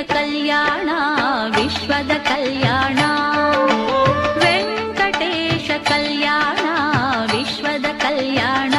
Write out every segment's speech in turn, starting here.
ಕಲ್ಯಾಣ ವಿಶ್ವದ ಕಲ್ಯಾಣ ವೆಂಕಟೇಶ ಕಲ್ಯಾಣ ವಿಶ್ವದ ಕಲ್ಯಾಣ.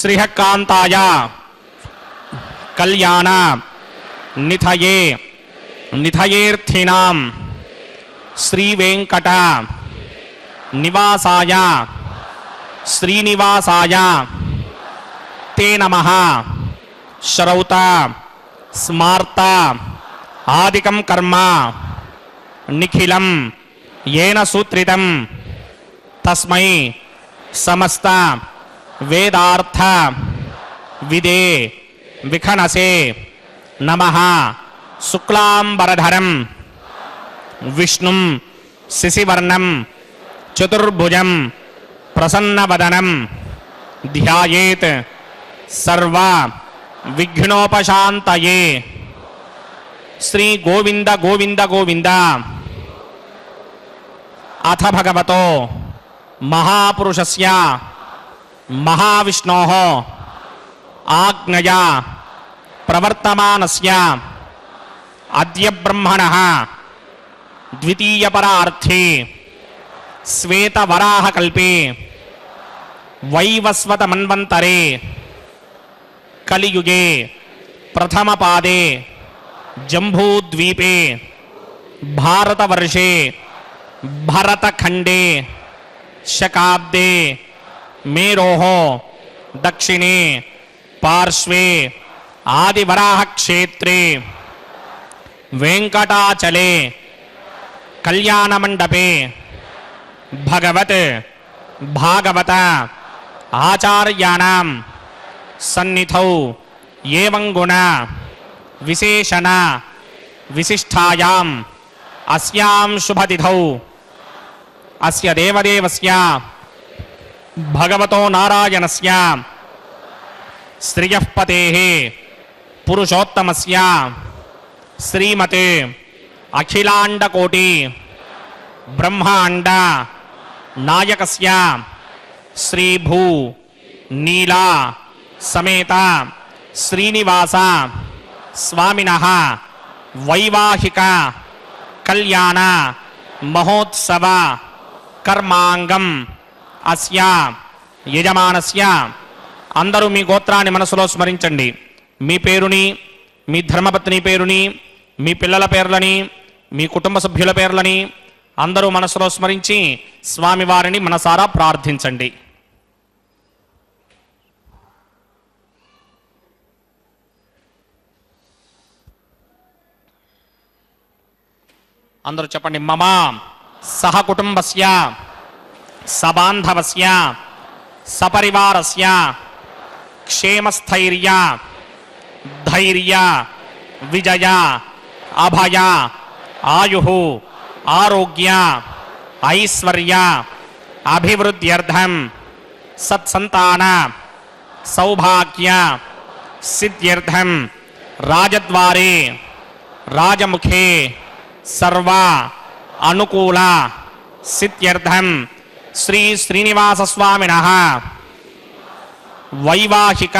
శ్రీహకాంతాయ కళ్యాణ నిథయే నిథయేర్థినాం శ్రీవేంకట నివాసాయ శ్రీనివాసాయ తే నమః. శ్రౌత స్మార్త ఆదికం కర్మ నిఖిలం येन सूत्रितं तस्मै समस्त वेदार्थ विदे विखनसे नमः. शुक्लांबरधरं विष्णुं शिशिवर्णं चतुर्भुजं प्रसन्नवदनं ध्यायेत् सर्व विघ्नोपशान्तये. श्री गोविंद गोविंद गोविंद. अथ भगवतो महापुरुषस्य महाविष्णोः आज्ञया प्रवर्तमानस्य अद्य ब्रह्मणः द्वितीयपरार्थे श्वेतवराहकल्पे वैवस्वतमन्वन्तरे कलियुगे प्रथमपादे जम्बूद्वीपे भारतवर्षे भरतखंडे शकाब्दे मेरोः दक्षिणे पार्श्वे आदिवराह क्षेत्रे वेंकटाचले कल्याण मंडपे भगवत भागवत आचार्याणां सन्निधौ एवं गुण विशेषण विशिष्टायाम् अस्यां शुभतिथौ अस्य देवदेवस्य भगवतो नारायणस्य श्रियः पतेः पुरुषोत्तमस्य श्रीमते अखिलाण्डकोटि ब्रह्माण्ड नायकस्य श्रीभू नीला समेत श्रीनिवास स्वामिनः वैवाहिक कल्याण महोत्सव कर्मांगम अस्या యజమానస్య. అందరూ మీ గోత్రాన్ని మనసులో స్మరించండి. మీ పేరుని, మీ ధర్మపత్ని పేరుని, మీ పిల్లల పేర్లని, మీ కుటుంబ సభ్యుల పేర్లని అందరూ మనసులో స్మరించి స్వామివారిని మనసారా ప్రార్థించండి. అందరూ చెప్పండి. మమ సహ కుటుంబస్య సబాంధవస్య సపరివారస్య క్షేమస్థైర్య ధైర్య విజయ అభయ ఆయుః ఆరోగ్య ఐశ్వర్య అభివృద్ధ్యర్థం సత్సంతాన సౌభాగ్య సిద్ధ్యర్థం రాజద్వారే రాజముఖే सर्व अनुकूल सिद्ध्यर्थं श्री श्रीनिवास स्वामिनः वैवाहिक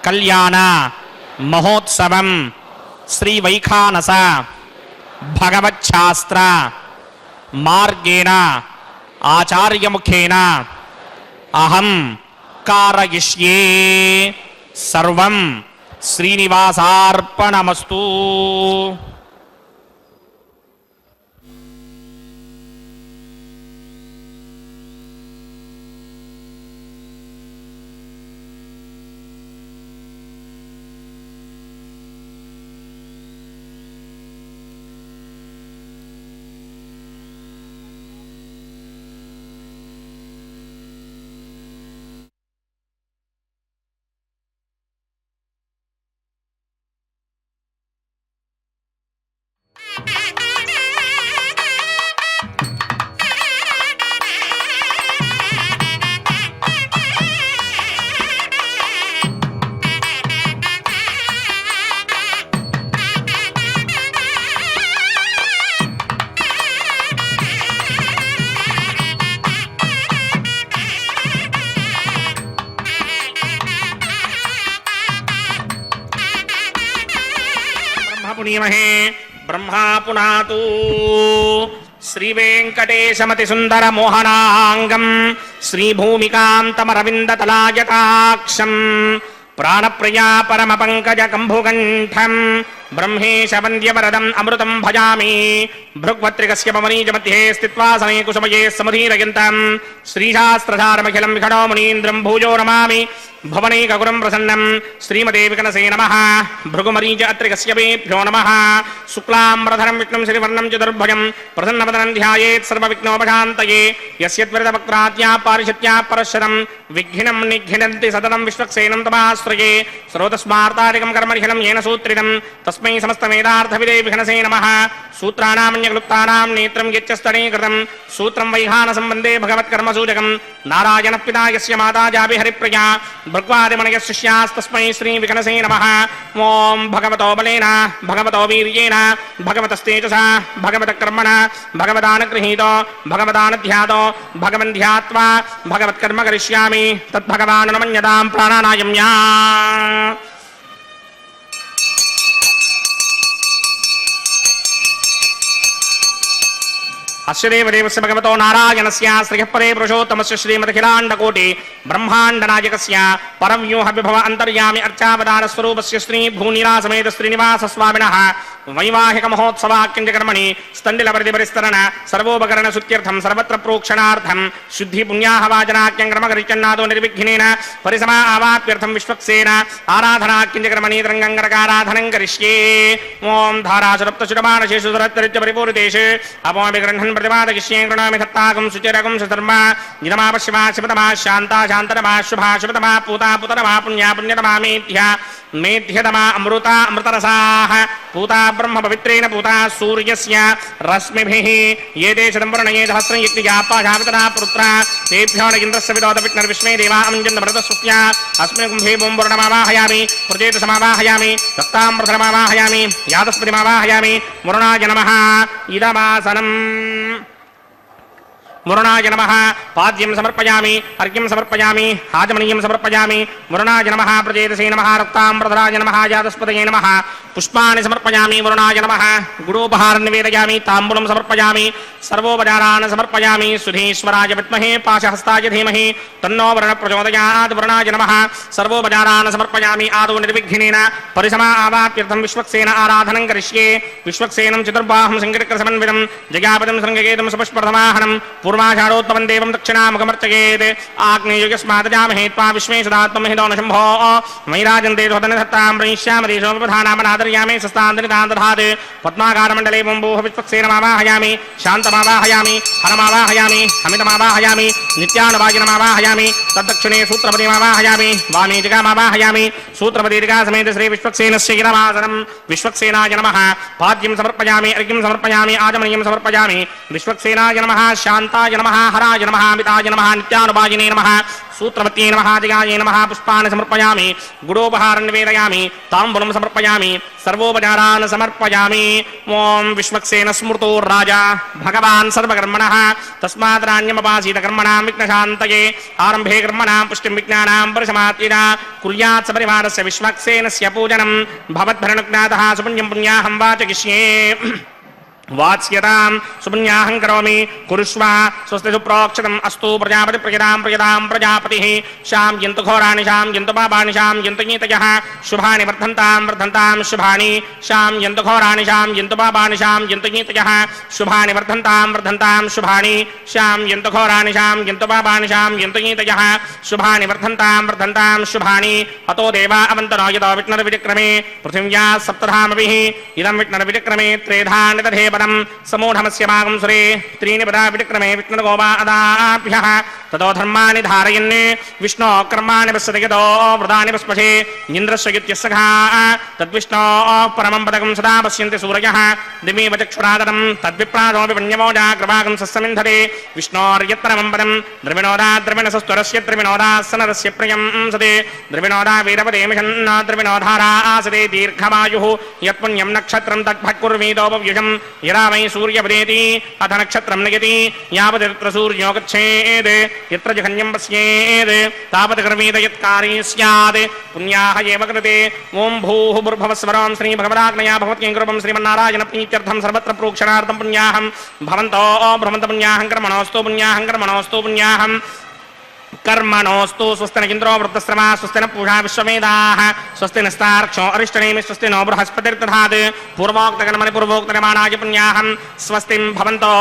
कल्याण महोत्सवं श्री वैखानस भगवच्छास्त्र मार्गेण आचार्य मुखेन अहं कारयिष्ये. सर्वं श्रीनिवासार्पणमस्तु. पुनीमहे ब्रह्मा पुनातु శ్రీవేంకటేశమతి సుందర మోహనాంగం శ్రీభూమికాంతమరవిందతలాయతాక్షం ప్రాణప్రియా పరమ పంకజ కంభుకంఠం బ్రహ్మేశ వంద్యవరదం అమృతం భజామి భృగ్వత్రికస్య పవనీజ మధ్యే స్థిత్వా సమయ కుసుమయే సముధీరయంతం శ్రీశాస్త్రధారమఖిలం విఖడో మునీంద్రం భూజో నమామి భవనైకగురం ప్రసన్నం శ్రీమతే వికనసే నమః భృగుమరీజ అత్రికస్య వేభ్యో నమః శుక్లాంబరధరం విష్ణుం శ్రీవర్ణం చతుర్భుజం ప్రసన్నవదనం ధ్యాయేత్ సర్వవిఘ్నోపశాంతయే యస్యద్విరదవక్త్రాద్యా పారిషత్యా పరశరం విఘ్నం నిఘ్నంతి సతతం విశ్వక్సేనం తమాశ్రయే శ్రోతస్మార్తాదికం కర్మనిఖిలం येन सूत्रितं तस्मै समस्तवेदार्थविदे विघ्नसे नमः सूत्राणामन्यक्लुप्तानां नेत्रं यच्चस्तनीकृतं सूत्रं वैहानसम्बन्धे भगवत्कर्मसूचकं नारायणः पिता यस्य माता जापि हरिप्रिया भृग्वादिमनयः शिष्यास्तस्मै श्रीविघ्नसे नमः ॐ भगवतो बलेन भगवतो वीर्येण भगवतस्तेजसा भगवतकर्मणा भगवदानुगृहीतो भगवदानुध्यातो भगवन् ध्यात्वा भगवत्कर्म करिष्यामि तद्भगवान् नमन्यतां प्राणानायम्या अस्य देवदेवस्य भगवतो नारायणस्य श्रीहपरे पुरुषोत्तमस्य श्रीमदखिलाण्डकोटि ब्रह्माण्डनायकस्य परव्यूह विभव अन्तर्यामि अर्चावतारस्वरूपस्य श्री भूनिरासमेत श्रीनिवासस्वामिनः वैवाहिक महोत्सवाक्यञ्जकर्मणि स्तण्डिलपरिधिपरिस्तरण सर्वोपकरण सुत्यर्थं सर्वत्र प्रोक्षणार्थं शुद्धि पुण्याहवाचनाक्यङ्क्रमकरिचन्नादो निर्विघ्नेन परिसमा आवाप्यर्थं विश्वक्सेन आराधनाक्यञ्जकर्मणि तरङ्गङ्गरकाराधनं करिष्ये ॐ धारासुरप्तशुरमानशेषु सुरत्तरित्य परिपूरितेषु अपोमि गृह्णन् प्रतिपादयिष्ये कृणोमि धत्ताकं सुचिरकं सुधर्मा निरमापश्यमा शिवतमा शान्ता शान्तरमा शुभा शुभतमा पूता पुतरमा पुण्या पुण्यतमा मेध्या मेध्यतमा अमृता अमृतरसाः पूता ब्रह्म पवित्रेण पूता सूर्यस्य रश्मिभिः ये ते शतम्वर्णये सहस्रं यज्ञजापाशावितना पुत्रा तेभ्यो न इन्द्रस्य विदोदविष्णर्विश्वे देवा अमुञ्जन्तमृतस्वत्या अस्मिन् कुम्भे बोम्बुर्णमावाहयामि प्रजेतसमावाहयामि रक्ताम्बरधरमावाहयामि यादस्पतिमावाहयामि वरुणाय नमः इदमासनम् मुरुणाय नमः पाद्यं समर्पयामि अर्घ्यं समर्पयामि आचमनीयं समर्पयामि मुरुणाय नमः प्रजेतसे नमः रक्ताम्बरधराय नमः जातस्पतये नमः पुष्पाणि समर्पयामि वरुणाय नमः गुडोपहारं निवेदयामि ताम्बूलं समर्पयामि सर्वोपचारान् समर्पयामि सुधीश्वराय विद्महे पाशहस्ताय धीमहि तन्नो वरुणः प्रचोदयात् वरुणाय नमः सर्वोपचारान् समर्पयामि आदौ निर्विघ्नेन परिसमा आवाप्यर्थं विश्वक्सेन आराधनं करिष्ये विश्वक्सेनं चतुर्बाहुं सङ्कटकरसमन्वितं जयापदं शृङ्गकेतं सुपुष्पप्रथमाहनं पूर्वाषाढोत्तमं देवं दक्षिणामुखमर्चयेत् आग्नेयस्मादजामहे त्वा विश्वे सदात्महितो न शम्भो मयिराजन्ते धोतनधत्तां प्रयिष्यामदेशोपधानामनादर्यामि सस्तान्तरितान्तधात् पद्माकारमण्डले बम्बोः विश्वक्सेनमावाहयामि शान्तमावाहयामि हरमावाहयामि अमितमावाहयामि नित्यानुवाजिनमावाहयामि तद्दक्षिणे सूत्रपतिमावाहयामि वामे जगामावाहयामि सूत्रपतिर्गासमेत श्री विश्वक्सेनस्य गिरमासनं विश्वक्सेनाय नमः पाद्यं समर्पयामि अर्घ्यं समर्पयामि आचमनीयं समर्पयामि विश्वक्सेनाय नमः शान्ताय नमः हराय नमः अमिताय नमः नित्यानुवाजिने नमः सूत्रवत्यै नमः दिगायै नमः पुष्पाणि समर्पयामि गुडोपहारं निवेदयामि ताम्बूलं समर्पयामि सर्वोपचारान् समर्पयामि ॐ विश्वक्सेन स्मृतो राजा भगवान् सर्वकर्मणः तस्मात् राण्यमपासीत कर्मणां विघ्नशान्तये आरम्भे कर्मणां पुष्टिं विज्ञानां परिसमाप्तिना कुर्यात् सपरिवारस्य विश्वक्सेनस्य पूजनं भवद्भरणज्ञातः सुपुण्यं पुण्याहं वाचयिष्ये वाच्यतां सुपुण्याहं करोमि कुरुष्व स्वस्ति सुप्रोक्षतम् अस्तु प्रजापति प्रजतां प्रजापतिः शां यन्तु घोराणि शां यन्तु पापानि शां यन्तु नीतयः शुभानि वर्धन्तां शुभानि शां यन्तु घोराणि शां यन्तु पापानि शां यन्तु नीतयः शुभानि वर्धन्तां शुभानि शां यन्तु घोराणि शां यन्तु पापानि शां यन्तु नीतयः शुभानि वर्धन्तां शुभानि अतो देवा अवन्तनो यतो विष्णुर्विचक्रमे पृथिव्याः सप्तधामभिः इदं विष्णुर्विचक्रमे त्रेधा निदधे पदं समूढमस्य भागं सुरे त्रीणि पदा विक्रमे विष्णुर्गोपादाभ्यः ततो धर्माणि धारयन् विष्णो कर्माणि पश्यति यतो व्रतानि पस्पशे इन्द्रस्य युत्यस्य घा तद्विष्णोः परमं पदकं सदा पश्यन्ति सूरयः दिमेव चक्षुरादनं तद्विप्रादोऽपि पुण्यमोजा कृपाकं सस्समिन्धते विष्णोर्यत्परमं पदं द्रविणोदाद्रविणसस्तुरस्य द्रविणोदासनरस्य प्रियं सते द्रविणोदा वीरपदे मिषन्न द्रविणोधारा आसते दीर्घमायुः यत्पुण्यं नक्षत्रं तद्भक्कुर्वीदोपव्युषम् यदा वै सूर्यपदेति अथ नक्षत्रं नयति यावदत्र सूर्यो गच्छेत् यत्र जघन्यं पश्येत् तावत् कर्मेद यत्कारी स्यात् पुण्याः एव कृते ॐ भूः भुर्भुवस्वरं श्रीभगवदाग्नया भगवत्यै कृपं श्रीमन्नारायण प्रीत्यर्थं सर्वत्र प्रोक्षणार्थं पुण्याहं भवन्तो भ्रमन्त पुण्याहं कर्मणोऽस्तु पुण्याहं कर्मणोऽस्तु पुण्याहं कर्मणोऽस्तु स्वस्ति न इन्द्रो वृद्धश्रवा स्वस्ति न पूषा विश्ववेदाः स्वस्ति नस्तार्क्ष्यो अरिष्टनेमि स्वस्ति नो बृहस्पतिर्दधात् पूर्वोक्तकर्मणि पूर्वोक्तकर्माणाय पुण्याहं स्वस्तिं भवन्तो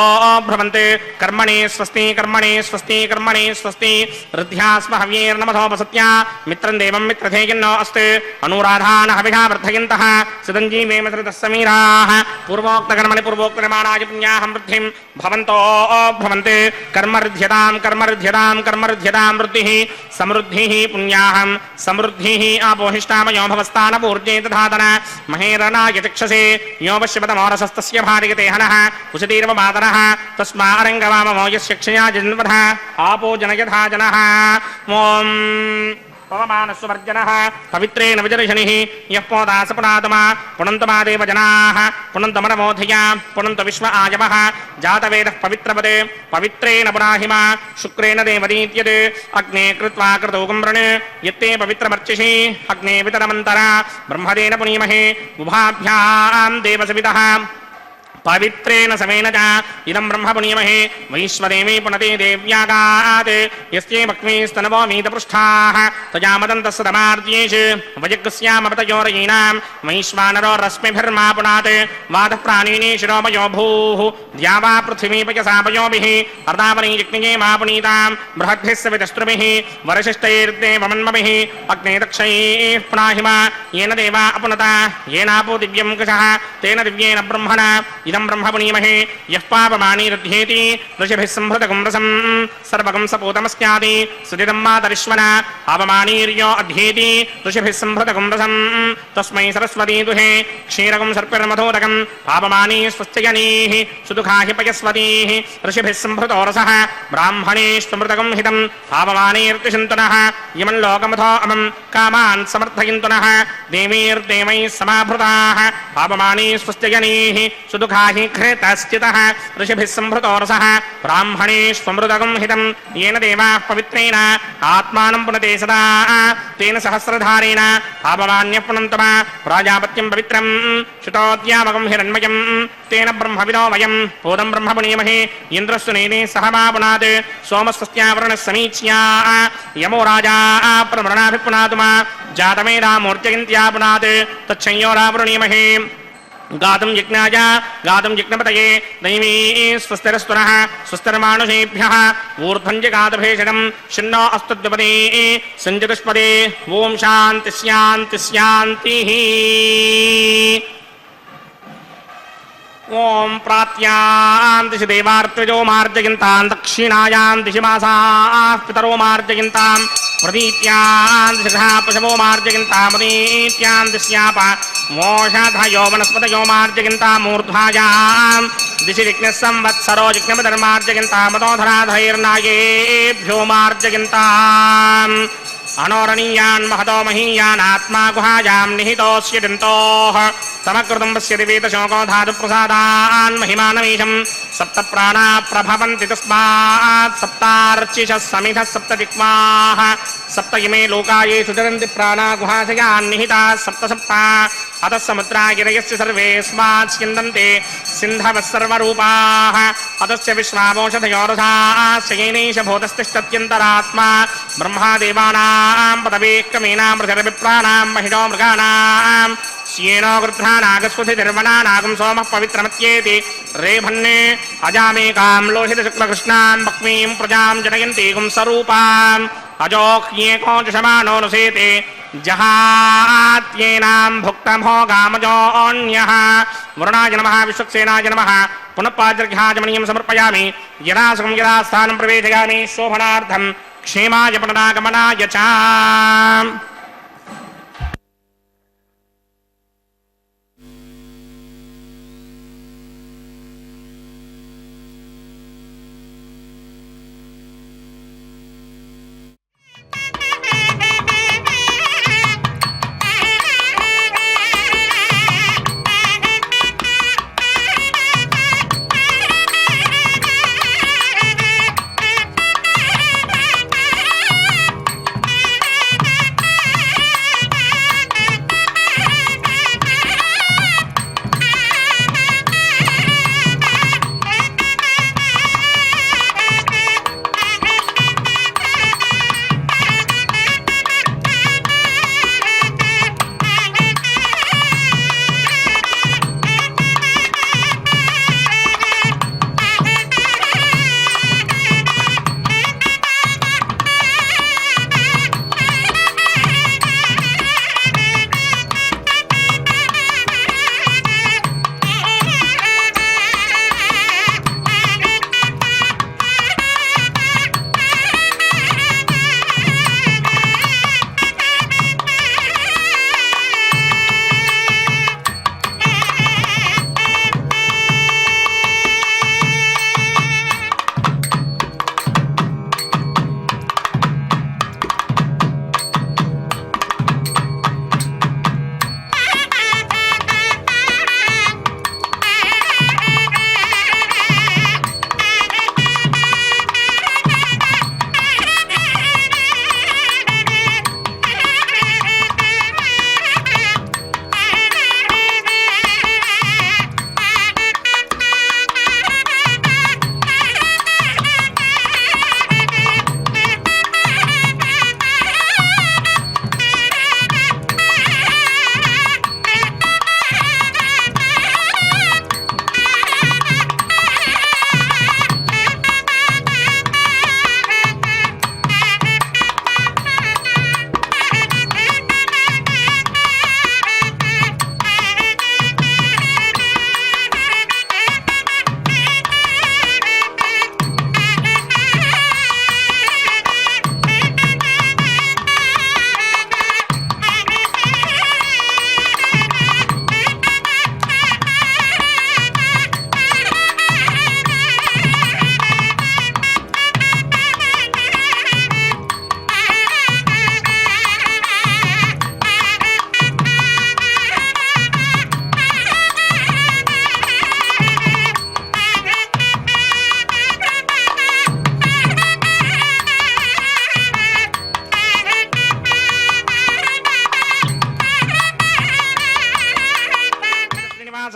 भ्रमन्ते कर्मणि स्वस्ति कर्मणि स्वस्ति कर्मणि स्वस्ति ऋद्ध्यास्म हव्यैर्नमथोपसत्या मित्रं देवं मित्रधेयन्नो अस्ति अनुराधान हविषा वर्धयन्तः सिदञ्जीवेम सृतः समीराः पूर्वोक्तकर्मणि पूर्वोक्तकर्माणाय पुण्याहं वृद्धिं भवन्तो भ्रमन्ते कर्मऋध्यतां कर्मऋध्यतां कर्मऋध्यतां वृद्धिः समृद्धिः पुण्याहं समृद्धिः आपोहिष्टामयो भवस्तानपूर्जे दधातन महेरणाय चक्षसे यो पश्यपतमोरसस्तस्य भार्यते हनः कुशतीर्वमातरः तस्मारङ्गवाममो यस्य क्षया जन्मधः आपो जनयथा जनः ॐ पवमानस्वर्जनः पवित्रेण विजर्षणिः यः पोदासपुनातमा पुनन्तमादेव जनाः पुनन्तमनमोधया पुनन्त विश्व आयवः जातवेदः पवित्रपदे पवित्रेण पुराहिमा शुक्रेण देवदीत्यते अग्ने कृत्वा कृतौकं वृणे यत्ते पवित्रमर्चिषि अग्ने वितरमन्तरा ब्रह्मदेन पुनीमहे उभाभ्यां देवसवितः पवित्रेण समेन च इदं ब्रह्म पुनीमहे वैश्वदेवी पुनते देव्यागात् यस्ये भक्ष्मीस्तनवो मीतपृष्ठाः तजामदन्तस्य तमार्त्येष वयग्स्यामपतयोरयीनां वैश्वानरो रश्मिभिर्मा पुनात् वातः प्राणिनी शिरोमयो भूः द्यावा पृथिवीपयसापयोभिः अर्धावनी जिग्निये मा पुनीतां बृहद्भिः सवितस्त्रुभिः वरशिष्टैर्देवमन्मभिः अग्ने दक्षैः पुनाहिमा येन देवा अपुनता येनापो दिव्यं कुशः तेन दिव्येन ब्रह्मणा इदं ब्रह्म पुनीमहे यः पापमानी रध्येति ऋषिभिः संभृतकं रसं सर्वकं सपूतमस्यादि सुदिदं मातरिश्वना पापमानीर्यो अध्येति ऋषिभिः संभृतकं रसं तस्मै सरस्वती दुहे क्षीरकं सर्पिर्मधोदकं पापमानी स्वस्त्ययनीः सुदुःखाहि पयस्वतीः ऋषिभिः संभृतो रसः ब्राह्मणेष्वमृतकं हितं पापमानीर्तिशन्तनः यमं लोकमथो अमं कामान् समर्थयन्तुनः देवीर्देवैः समाभृताः पापमानी स्वस्त्ययनीः सुदुःखा हि घृतश्चितः ऋषिभिः संभृतो रसः ब्राह्मणेष्वमृतकं हितं येन देवाः पवित्रेण आत्मानं पुनते सदा तेन सहस्रधारेण पापमान्यः पुनन्तमा प्राजापत्यं पवित्रं श्रुतोद्यामकं हिरण्मयं तेन ब्रह्मविदो वयं पूतं ब्रह्म पुनीमहे इन्द्रस्तु नेने सह मा पुनात् सोमस्वस्त्यावरणः समीच्या यमो राजा प्रवृणाभिपुनातुमा जातमेधामूर्त्यगिन्त्या पुनात् तच्छंयोरावृणीमहे गातुं यज्ञाय गातुं यज्ञपतये दैवी स्वस्तिरस्तुनः स्वस्तिर्मानुषेभ्यः ऊर्ध्वञ्जगातभेषजं शन्नो अस्तु द्विपदे सञ्जतुष्पदे ॐ शान्ति शान्ति शान्तिः ॐ प्रात्यां दिशि देवार्त्वजो मार्जयन्तां दक्षिणायां दिशि मासाः पितरो मार्जयन्तां प्रदीत्यां दिशः पशवो मार्जयन्तां प्रदीत्यां दिश्याप मोषधयो वनस्पतयो मार्जयन्तां मूर्ध्वायां दिशि जिज्ञः संवत्सरो जिज्ञपधर्मार्जयन्तां मतोधराधैर्नायेभ्यो मार्जयन्ताम् अनोरणीयान् महतो महीयानात्मा गुहायां निहितोऽस्य दन्तोः समकृतं पश्यति वेदशोको धातुप्रसादान् महिमानमीशं सप्त प्राणा प्रभवन्ति तस्मात् सप्तार्चिषः समिधः सप्त दिक्पाः सप्त इमे लोका ये सुचरन्ति प्राणा गुहाशयान् निहिताः सप्त सप्ता अतः समुद्रा गिरयस्य सर्वेऽस्मात् स्यन्दन्ते सिन्धवः सर्वरूपाः अतस्य विश्वावोषधयोरथाः शयेनैष भूतस्तिष्ठत्यन्तरात्मा ब्रह्मादेवानां पदवेः क्रमेणां पृथिविप्राणां महिषो मृगाणां श्येनो गृध्रानागस्वधिर्वनानागं सोमः पवित्रमत्येति रेभन्ने अजामेकां लोहितशुक्लकृष्णां भक्मीं प्रजां जनयन्तीगुं स्वरूपाम् अजोह्येको जुषमानो नुसेते जहात्येनां भुक्तभोगामजोऽन्यः वरुणाय नमः विश्वक्सेनाय नमः पुनः पाद्यर्घ्याजमनीयं समर्पयामि यदा सुखं यदा स्थानं प्रवेशयामि शोभनार्थं क्षेमाय पुनरागमनाय च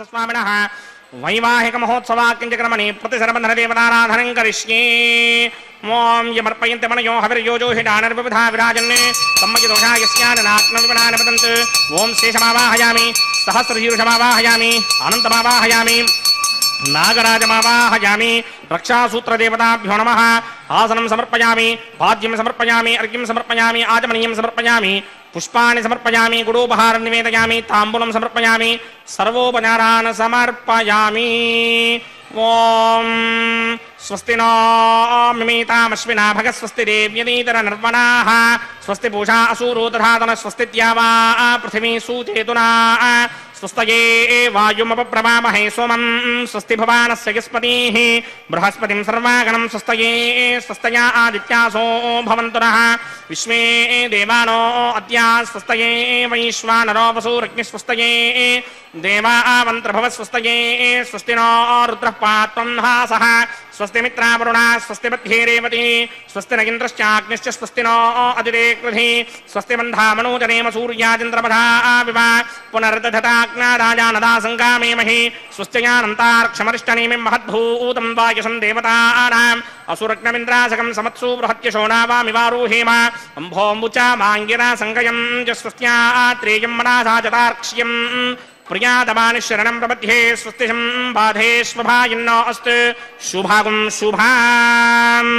स्वामिनः वैवाहिक महोत्सवाक्यक्रमणि प्रतिसर्वधन देवताराधनं करिष्ये ओं यमर्पयन्ते मनयो हविर्योजोहिडानर्विविधा विराजन्ने सम्मयदोषा यस्याननाग्नविपणानि पतन्त् ओं शेषमावाहयामि सहस्रशीर्षमावाहयामि अनन्तमावाहयामि नागराजमावाहयामि रक्षासूत्रदेवताभ्यो नमः आसनं समर्पयामि पाद्यं समर्पयामि अर्घ्यं समर्पयामि आचमनीयं समर्पयामि पुष्पाणि समर्पयामि गुडोपहारं निवेदयामि ताम्बूलं समर्पयामि सर्वोपचारान् समर्पयामि ओं स्वस्ति नो मिमीतामश्विना भगस्वस्ति देव्यनीतरनर्वणाः स्वस्ति पूषा असूरोदधातन स्वस्तित्यावा पृथिवी सूचेतुना स्वस्तये वायुमपप्रवामहे सोमं स्वस्ति भवानस्य यस्पतिः बृहस्पतिं सर्वागणं स्वस्तये स्वस्तया आदित्यासो भवन्तु नः विश्वे देवानो अद्या स्वस्तये वैश्वानरो वसूरग्निस्वस्तये देवावन्त्रभवस्वस्तये स्वस्ति नो रुद्रः पात्वं हासः स्वस्ति मित्रावरुणा स्वस्ति बध्ये रेवती स्वस्ति न इन्द्रश्चाग्निश्च स्वस्ति नो अदिते कृधि स्वस्ति बन्धामनोजनेम सूर्याचन्द्रमधा विवा पुनर्दधताग्ना राजानदा सङ्गामेमहि स्वस्त्ययानन्तार्क्षमरिष्टनेमिं महद्भूतं वायुषं देवतानाम् असुरग्नमिन्द्रासकं समत्सु बृहत्यशो नावामिवारोहेम अम्भोऽम्बुचा माङ्गिरा सङ्गयं च स्वस्त्यात्रेयं मनासा चतार्क्ष्यम् प्रियादमानि शरणं प्रपद्ये स्वस्तिशं बाधेष्वभायिन्नो अस्तु शुभागुं शुभाम्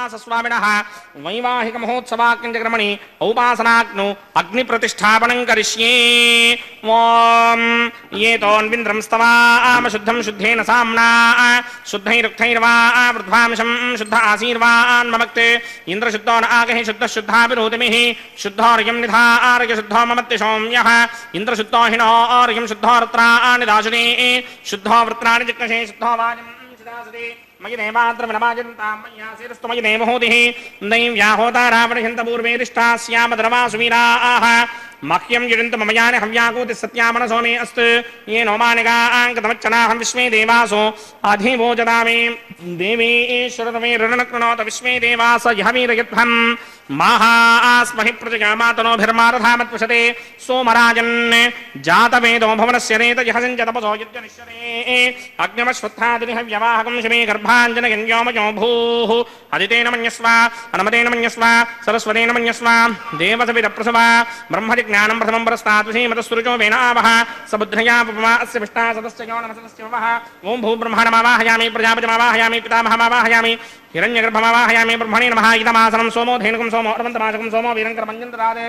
శ్రీనివాసస్వామినः వైవాహికమహోత్సవాగ్నిచక్రమణి ఔపాసనాగ్నౌ అగ్నిప్రతిష్ఠాపనం కరిష్యే. ఓం ఏతోన్వింద్రం స్తవామ శుద్ధం శుద్ధేన సామ్నా శుద్ధైరుక్తైర్వా వృద్ధ్వాంశం శుద్ధ ఆశీర్వాన్ మమక్తే ఇంద్రశుద్ధో న ఆగహి శుద్ధశుద్ధాభిరోతిమిః శుద్ధోర్యం నిధారయ శుద్ధో మమత్తి సౌమ్యః ఇంద్రశుద్ధో హినోర్యం శుద్ధో వృత్రాణి దాశునే శుద్ధో వృత్రాణి జిజ్ఞసే శుద్ధో వాజం శిదాసతే మయి దేవాద్రవిణమాజంతాం మయ్యాసిరస్తు మయి దేవహూతిః దైవ్యాహోతారావణహంత పూర్వేరిష్టాస్యామ ద్రవాసు వీరాః మహ్యం యుజంతు మమయాని హవ్యాకూతి సత్యామనసో మే అస్తు ఏ నోమానికాంకతమచ్చనాహం విశ్వే దేవాసో అధివోజదామి దేవీశ్వరతమే రుణనకృణోత విశ్వే దేవాస యహవీరయధ్వం మాహాస్మహి ప్రజగామాతనోభిర్మారథామత్పుషతే సోమరాజన్ జాతవేదో భవనస్య రేత యహసంచ తపసో యుజ్యనిశ్యతే అగ్నిమశ్వత్థాదిని హవ్యవాహకం శమే గర్భాంజనగన్యోమయో భూః అదితేన మన్యస్వ అనమతేన మన్యస్వ సరస్వతేన మన్యస్వ దేవసవిదప్రసవ బ్రహ్మజిజ్ఞానం ప్రథమం పరస్తాత్ శ్రీమతస్సురుచో వేనావహ సబుద్ధ్రయా పపమా అస్య విష్ణా సదస్య యో నమసదస్య వహ ఓం భూబ్రహ్మణమావాహయామి ప్రజాపతిమావాహయామి పితామహమావాహయామి హిరణ్యగర్భమావాహయామి బ్రహ్మణే నమః ఇదమాసనం సోమో ధేనుకం సోమో అరవంతమాసకం సోమో వీరంకరమంజంతరాదే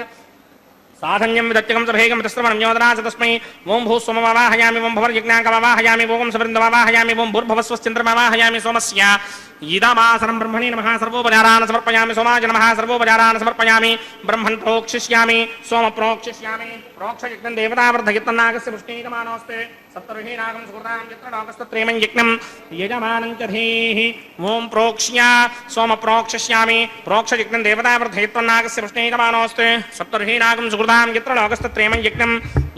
సాధన్యం విదత్యకం సభేగం శ్రవణం యోదనా తస్మై ఓం భూస్వమవాహయామి ఓం భవర్యజ్ఞాకమవాహయామి ఓం సవృందమవాహయామి ఓం భూర్భవస్వశ్చంద్రమవాహయామి సోమస్య ఇదమాసనం బ్రహ్మణే నమః సర్వోపచారాన్ సమర్పయామి సోమాయ నమః సర్వోపచారాన్ సమర్పయామి బ్రహ్మన్ ప్రోక్షిష్యామి సోమ ప్రోక్షిష్యామి ప్రోక్షయజ్ఞం దేవతావర్ధయత్తన్నాగస్య పుష్ణీకమానోస్తే సప్తర్షీనాగం సుకృతాం యత్ర లోకస్తత్రేమం యజ్ఞం యజమానం చ ధీః ఓం ప్రోక్ష్య సోమ ప్రోక్షిష్యామి ప్రోక్షయజ్ఞం దేవతావర్ధయత్తన్నాగస్య పుష్ణీకమానోస్తే సప్తర్షీనాగం సుకృతాం యత్ర లోకస్తత్రేమం యజ్ఞం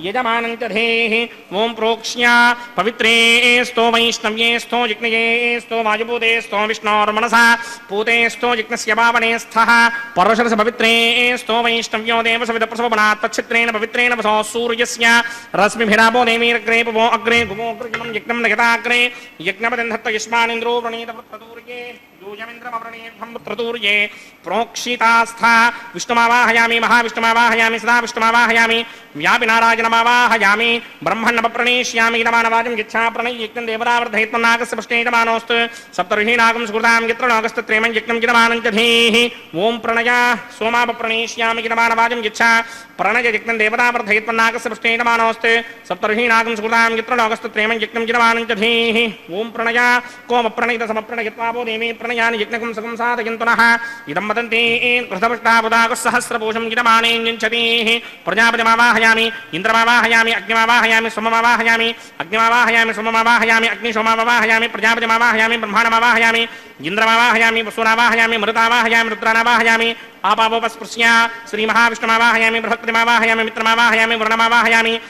యజమానం చ ధీః ఓం ప్రోక్ష్య పవిత్రే sto వైష్ణవ్యే sto యజ్ఞయే sto వాయుభూతే sto విష్ణోర్మనసా పూతే sto యజ్ఞస్య పావనే స్థః పరశరస పవిత్రే sto వైష్ణవ్యో దేవసవిదప్రసవనాత్ తచ్చిత్రేణ పవిత్రేణ వసో సూర్యస్య రశ్మిభిరాపో దేవీరగ్రే power అగ్రే గుమోగ్రయమం యజ్ఞం నయతాగ్రే యజ్ఞపదంధత్త యుష్మానింద్రో ప్రణీత వృత్రతూర్యే యూయమింద్రమవ్రణీర్భం వృత్రతూర్యే ప్రోక్షితాస్థా విష్ణుమావాహయామి మహావిష్ణుమావాహయామి సదా విష్ణుమావాహయామి వ్యాపినారాయణమావాహయామి బ్రహ్మణ్ణపప్రణీష్యామి ఇదమానవాజం యచ్చా ప్రణయజ్ఞం దేవతావర్ధయత్మన్నాగస్య పుష్ణేయమానోస్తు సప్తర్షీనాగం సుకృతాం యత్ర లోకస్తత్రేమం యజ్ఞం కిరమానం చ ధీః ఓం ప్రణయ సోమాపప్రణీష్యామి ఇదమానవాజం యచ్చా ప్రణయయజ్ఞం దేవతావర్ధయత్మన్నాగస్య పుష్ణేయమానోస్తు సప్తర్షీనాగం సుకృతాం యత్ర లోకస్తత్రేమం యజ్ఞం కిరమానం చ ధీః ఓం ప్రణయ కోమప్రణయిత సమప్రణయత్వాపో దేవీ ప్రణయాని యజ్ఞకం సకం సాధయంతునః ఇదం వదంతి కృతపుష్టాపుదాకుః సహస్రపూషం గిరమానేంజంచతీః ప్రజాపతిమావాహయామి ఇంద్రమావాహయామి అగ్నిమావాహయామి సోమమావాహయామి అగ్నిమావాహయామి సోమమావాహయామి అగ్నిశోమమావాహయామి ప్రజాపతిమావాహయామి బ్రహ్మాణమావాహయామి ఇంద్రమావాహయామి వసూనావాహయామి మరుతావాహయామి రుద్రానావాహయామి ఆపాపోపస్పృశ్య శ్రీమహావిష్ణుమావాహయామి బృహస్పతిమావాహయామి మిత్రమావాహయామి వరుణమావాహయామి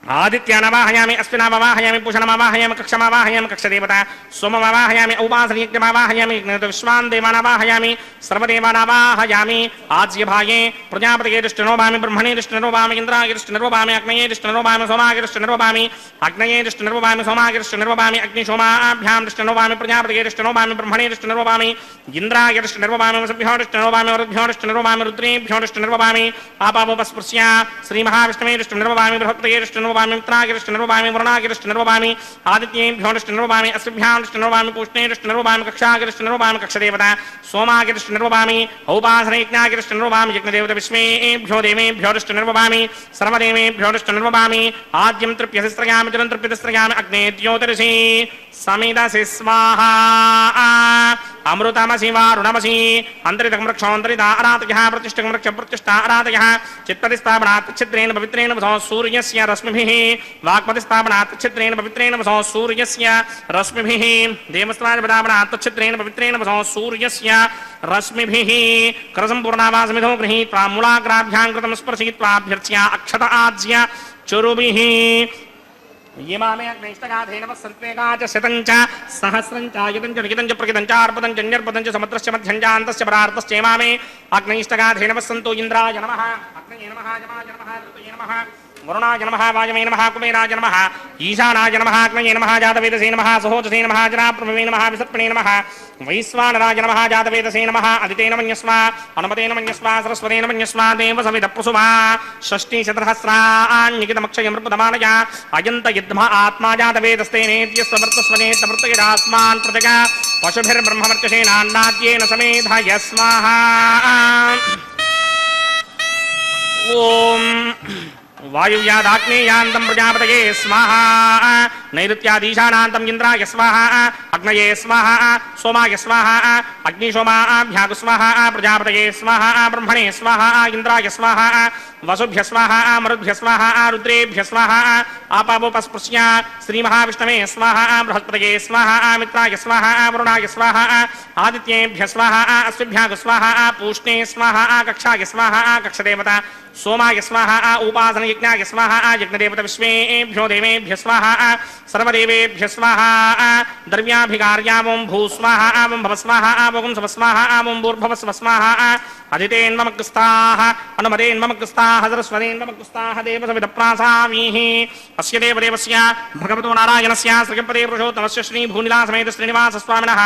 ఆదిత్యానవాహయామి అశ్వినావాహయామి పూషణమావాహయామి కక్షమావాహయామి కక్షదేవత సోమమావాహయామి ఔపాసనయజ్ఞమావాహయామి విశ్వాన్ దేవానావాహయామి సర్వదేవానావాహయామి ఆజ్యభాగే ప్రజాపతిగే దృష్టినోభామి బ్రహ్మణే దృష్టినిరోభామి ఇంద్రాగే దృష్టినిరోభామి అగ్నయే దృష్టినిరోభామి సోమాగే దృష్టినిరోభామి అగ్నయే దృష్టినిరోభామి సోమాగే దృష్టినిరోభామి అగ్నిశోమాభ్యాం దృష్టినిరోభామి ప్రజాపతిగే దృష్టినిరోభామి బ్రహ్మణే దృష్టినిరోభామి ఇంద్రాగే దృష్టినిరోభామి వసుభ్యో దృష్టినిరోభామి వరుభ్యో దృష్టినిరోభామి రుద్రేభ్యో దృష్టినిరోభామి ఆపాపోపస్పృశ్య శ్రీమహావిష్ణువే దృష్టినిరోభామి బృహస్పతిగే దృష్టినిరోభామి మిత్రాగిరిష్టినిరోభామి వరుణాగిరిష్టినిరోభామి ఆదిత్యేభ్యో దృష్టినిరోభామి అశ్విభ్యాం దృష్టినిరోభామి పూష్ణే దృష్టినిరోభామి కక్షాగిరిష్టినిరోభామి కక్షదేవత సోమాగిరిష్టినిరోభామి ఔపాసనయజ్ఞాగిరిష్టినిరోభామి యజ్ఞదేవత విశ్వేభ్యో దేవేభ్యో దృష్టినిరోభామి సర్వదేవేభ్యో దృష్టినిరోభామి ఆద్యం తృప్యసిస్త్రయామి జలం తృప్యతిస్త్రయామి అగ్నే ద్యోతిరసి సమిదసి స్వాహా అమృతమసి వారుణమసి అంతరితకం వృక్షోంతరిత ఆరాతయః ప్రతిష్ఠకం వృక్ష ప్రతిష్ఠా ఆరాతయః చిత్పతిస్థాపనాత్ ఛిద్రేణ పవిత్రేణ వసో సూర్యస్య రశ్మిభిః వాక్పతిస్థాపనాత్ ఛిద్రేణ పవిత్రేణ వసో సూర్యస్య రశ్మిభిః దేవస్థాపనాత్ ఛిద్రేణ పవిత్రేణ వసో సూర్యస్య రశ్మిభిః కరసంపూర్ణావాసమిధో గృహీత్వా మూలాగ్రాభ్యాం కృతం స్పర్శయిత్వాభ్యర్చ్య అక్షత ఆజ్య చరుభిః యమామే అగ్నైష్టగాధేనవ సంత్వేగాచ శతంచ సహస్రంచ యుతంచ నిగితంచ ప్రకితంచ అర్పతంచ న్యర్పతంచ సముద్రస్య మధ్యంచ అంతస్య పరార్తస్య యమామే అగ్నైష్టగాధేనవ సంతో ఇంద్రాయ నమః అగ్నయే నమః యమాయ నమః ఋతయే నమః వరుణాయ నమః వాయమే నమః కుబేరాయ నమః ఈశానాయ నమః అగ్నయే నమః జాతవేదసే నమః సహోజసే నమః జనాప్రభవే నమః విసర్పణే నమః వైశ్వానరాయ నమః జాతవేదసే నమః అదితేన మన్యస్వ అనుమతేన మన్యస్వ సరస్వతేన మన్యస్వ దేవసవిదప్రసువా షష్ఠీశతసహస్రాణ్యకితమక్షయమృపదమానయ అయంత యుద్ధ్మ ఆత్మా జాతవేదస్తేనేత్యస్వ వర్తస్వనేత్త వృత్తయదాస్మాన్ ప్రజగా पशुभिर्ब्रह्मवर्चसेनान्नाद्येन समेधाय स्वाहा ओम वायुव्यादाग्नेयान्तं प्रजापतये स्वाहा नैऋत्यादीशानान्तं इन्द्राय स्वाहा अग्नये स्वाहा सोमाय स्वाहा अग्निशोमाभ्यागु स्वाहा प्रजापतये स्वाहा ब्रह्मणे स्वाहा इन्द्राय स्वाहा वसुभ्य स्वाहा मरुद्भ्य स्वाहा रुद्रेभ्य स्वाहा आपावोपस्पृश्य श्रीमहाविष्णवे स्वाहा बृहस्पतये स्वाहा मित्राय स्वाहा वरुणाय स्वाहा आदित्येभ्य स्वाहा अश्विभ्यागु स्वाहा पूष्णे स्वाहा कक्षाय स्वाहा कक्षदेवता सोमाय स्वाहा उपासन यज्ञाय स्वाहा यज्ञदेवता विश्वेभ्यो देवेभ्य स्वाहा सर्वदेवेभ्य स्वाहा द्रव्याभिकार्यावं भू स्वाहा आवं भव स्वाहा आवगुं सव स्वाहा आवं भूर्भव स्व स्वाहा अदितेन्ममकृस्ताः अनुमदेन्ममकृस्ताः सरस्वतीन्ममकृस्ताः देवसविदप्रासामीः अस्य देवदेवस्य भगवतो नारायणस्य श्रीपदे पुरुषोत्तमस्य श्रीभूनिलासमेत श्रीनिवासस्वामिनः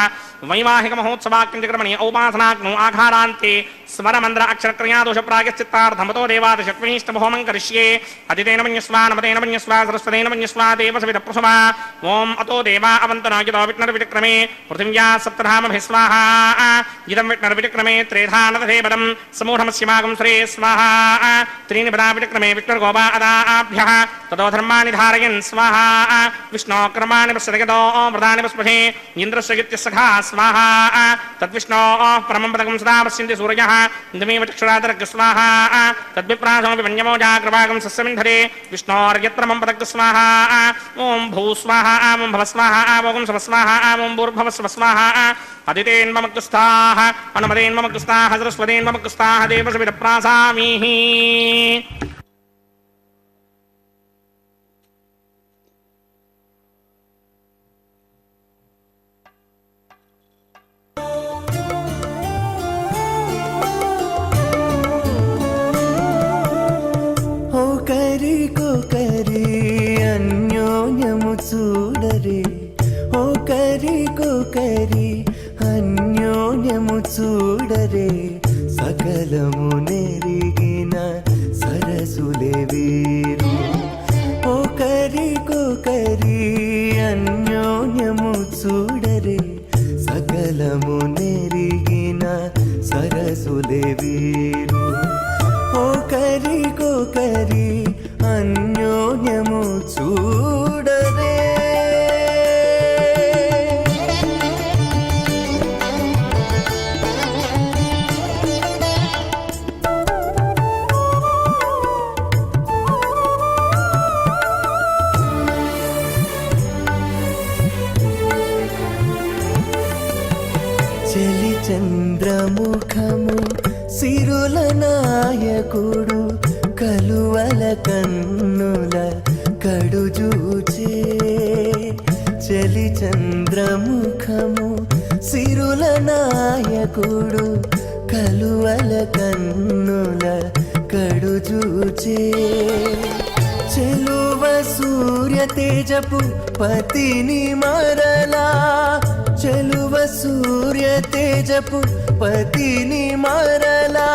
वैवाहिकमहोत्सवाक्यक्रमणि औपासनाग्नो आघारान्ते स्वरमन्द्र अक्षरक्रियादोषप्रायश्चित्तार्थमतो देवादशक्विष्टमहोमं करिष्ये अदितेन मन्यस्वा नमतेन मन्यस्वा सरस्वतेन मन्यस्वा देवसविदप्रसवा ओम अतो देवा अवन्तनो यतो विष्णुर्विक्रमे पृथिव्या सप्तधामभिः स्वाहा इदं विष्णुर्विक्रमे त्रेधानतथेपदं समूढमस्यमागं श्रे स्वाहा त्रीणि पदा विक्रमे विष्णुर्गोपा अदाभ्यः ततो धर्माणि धारयन् स्वाहा विष्णोक्रमाणि पश्यतो व्रतानि पस्पशे इन्द्रस्य गित्यसखा स्वाहा तद्विष्णोः परमं पदकं सदा पश्यन्ति सूर्यः इदमेव चक्षुरादरग् स्वाहा तद्विप्रासोऽपि वन्यमोजाग्रभागं सस्यमिन्धरे विष्णोर्यत्रमं पदग् स्वाहा ओं भू स्वाहा ओं भव स्वाहा ओं सव स्वाहा ओं भूर्भव स्व स्वाहा अदितेन्ममकृस्ताः अनुमदेन्ममकृस्ताः सरस्वतीन्ममकृस्ताः देवसविदप्रासामीः చూడరే ఓ కరి అన్యోన్యము చూడరే సకలము నెరిగిన సరసులే వీరు ఓ కరి అన్యోన్యము చూడరే సకలము నెరిగిన సరసులే వీరు ఓ కరి అన్యోన్యము చూడరే చలి చంద్రముఖము సిరుల నాయకుడు కలువల కన్నుల కడుజూచే చలి చంద్రముఖము సిరుల నాయకుడు కలువల కన్నుల కడుజూచే చెలువ సూర్య తేజపు పతిని మరలా చెలువ సూర్య తేజపు పతిని మరలా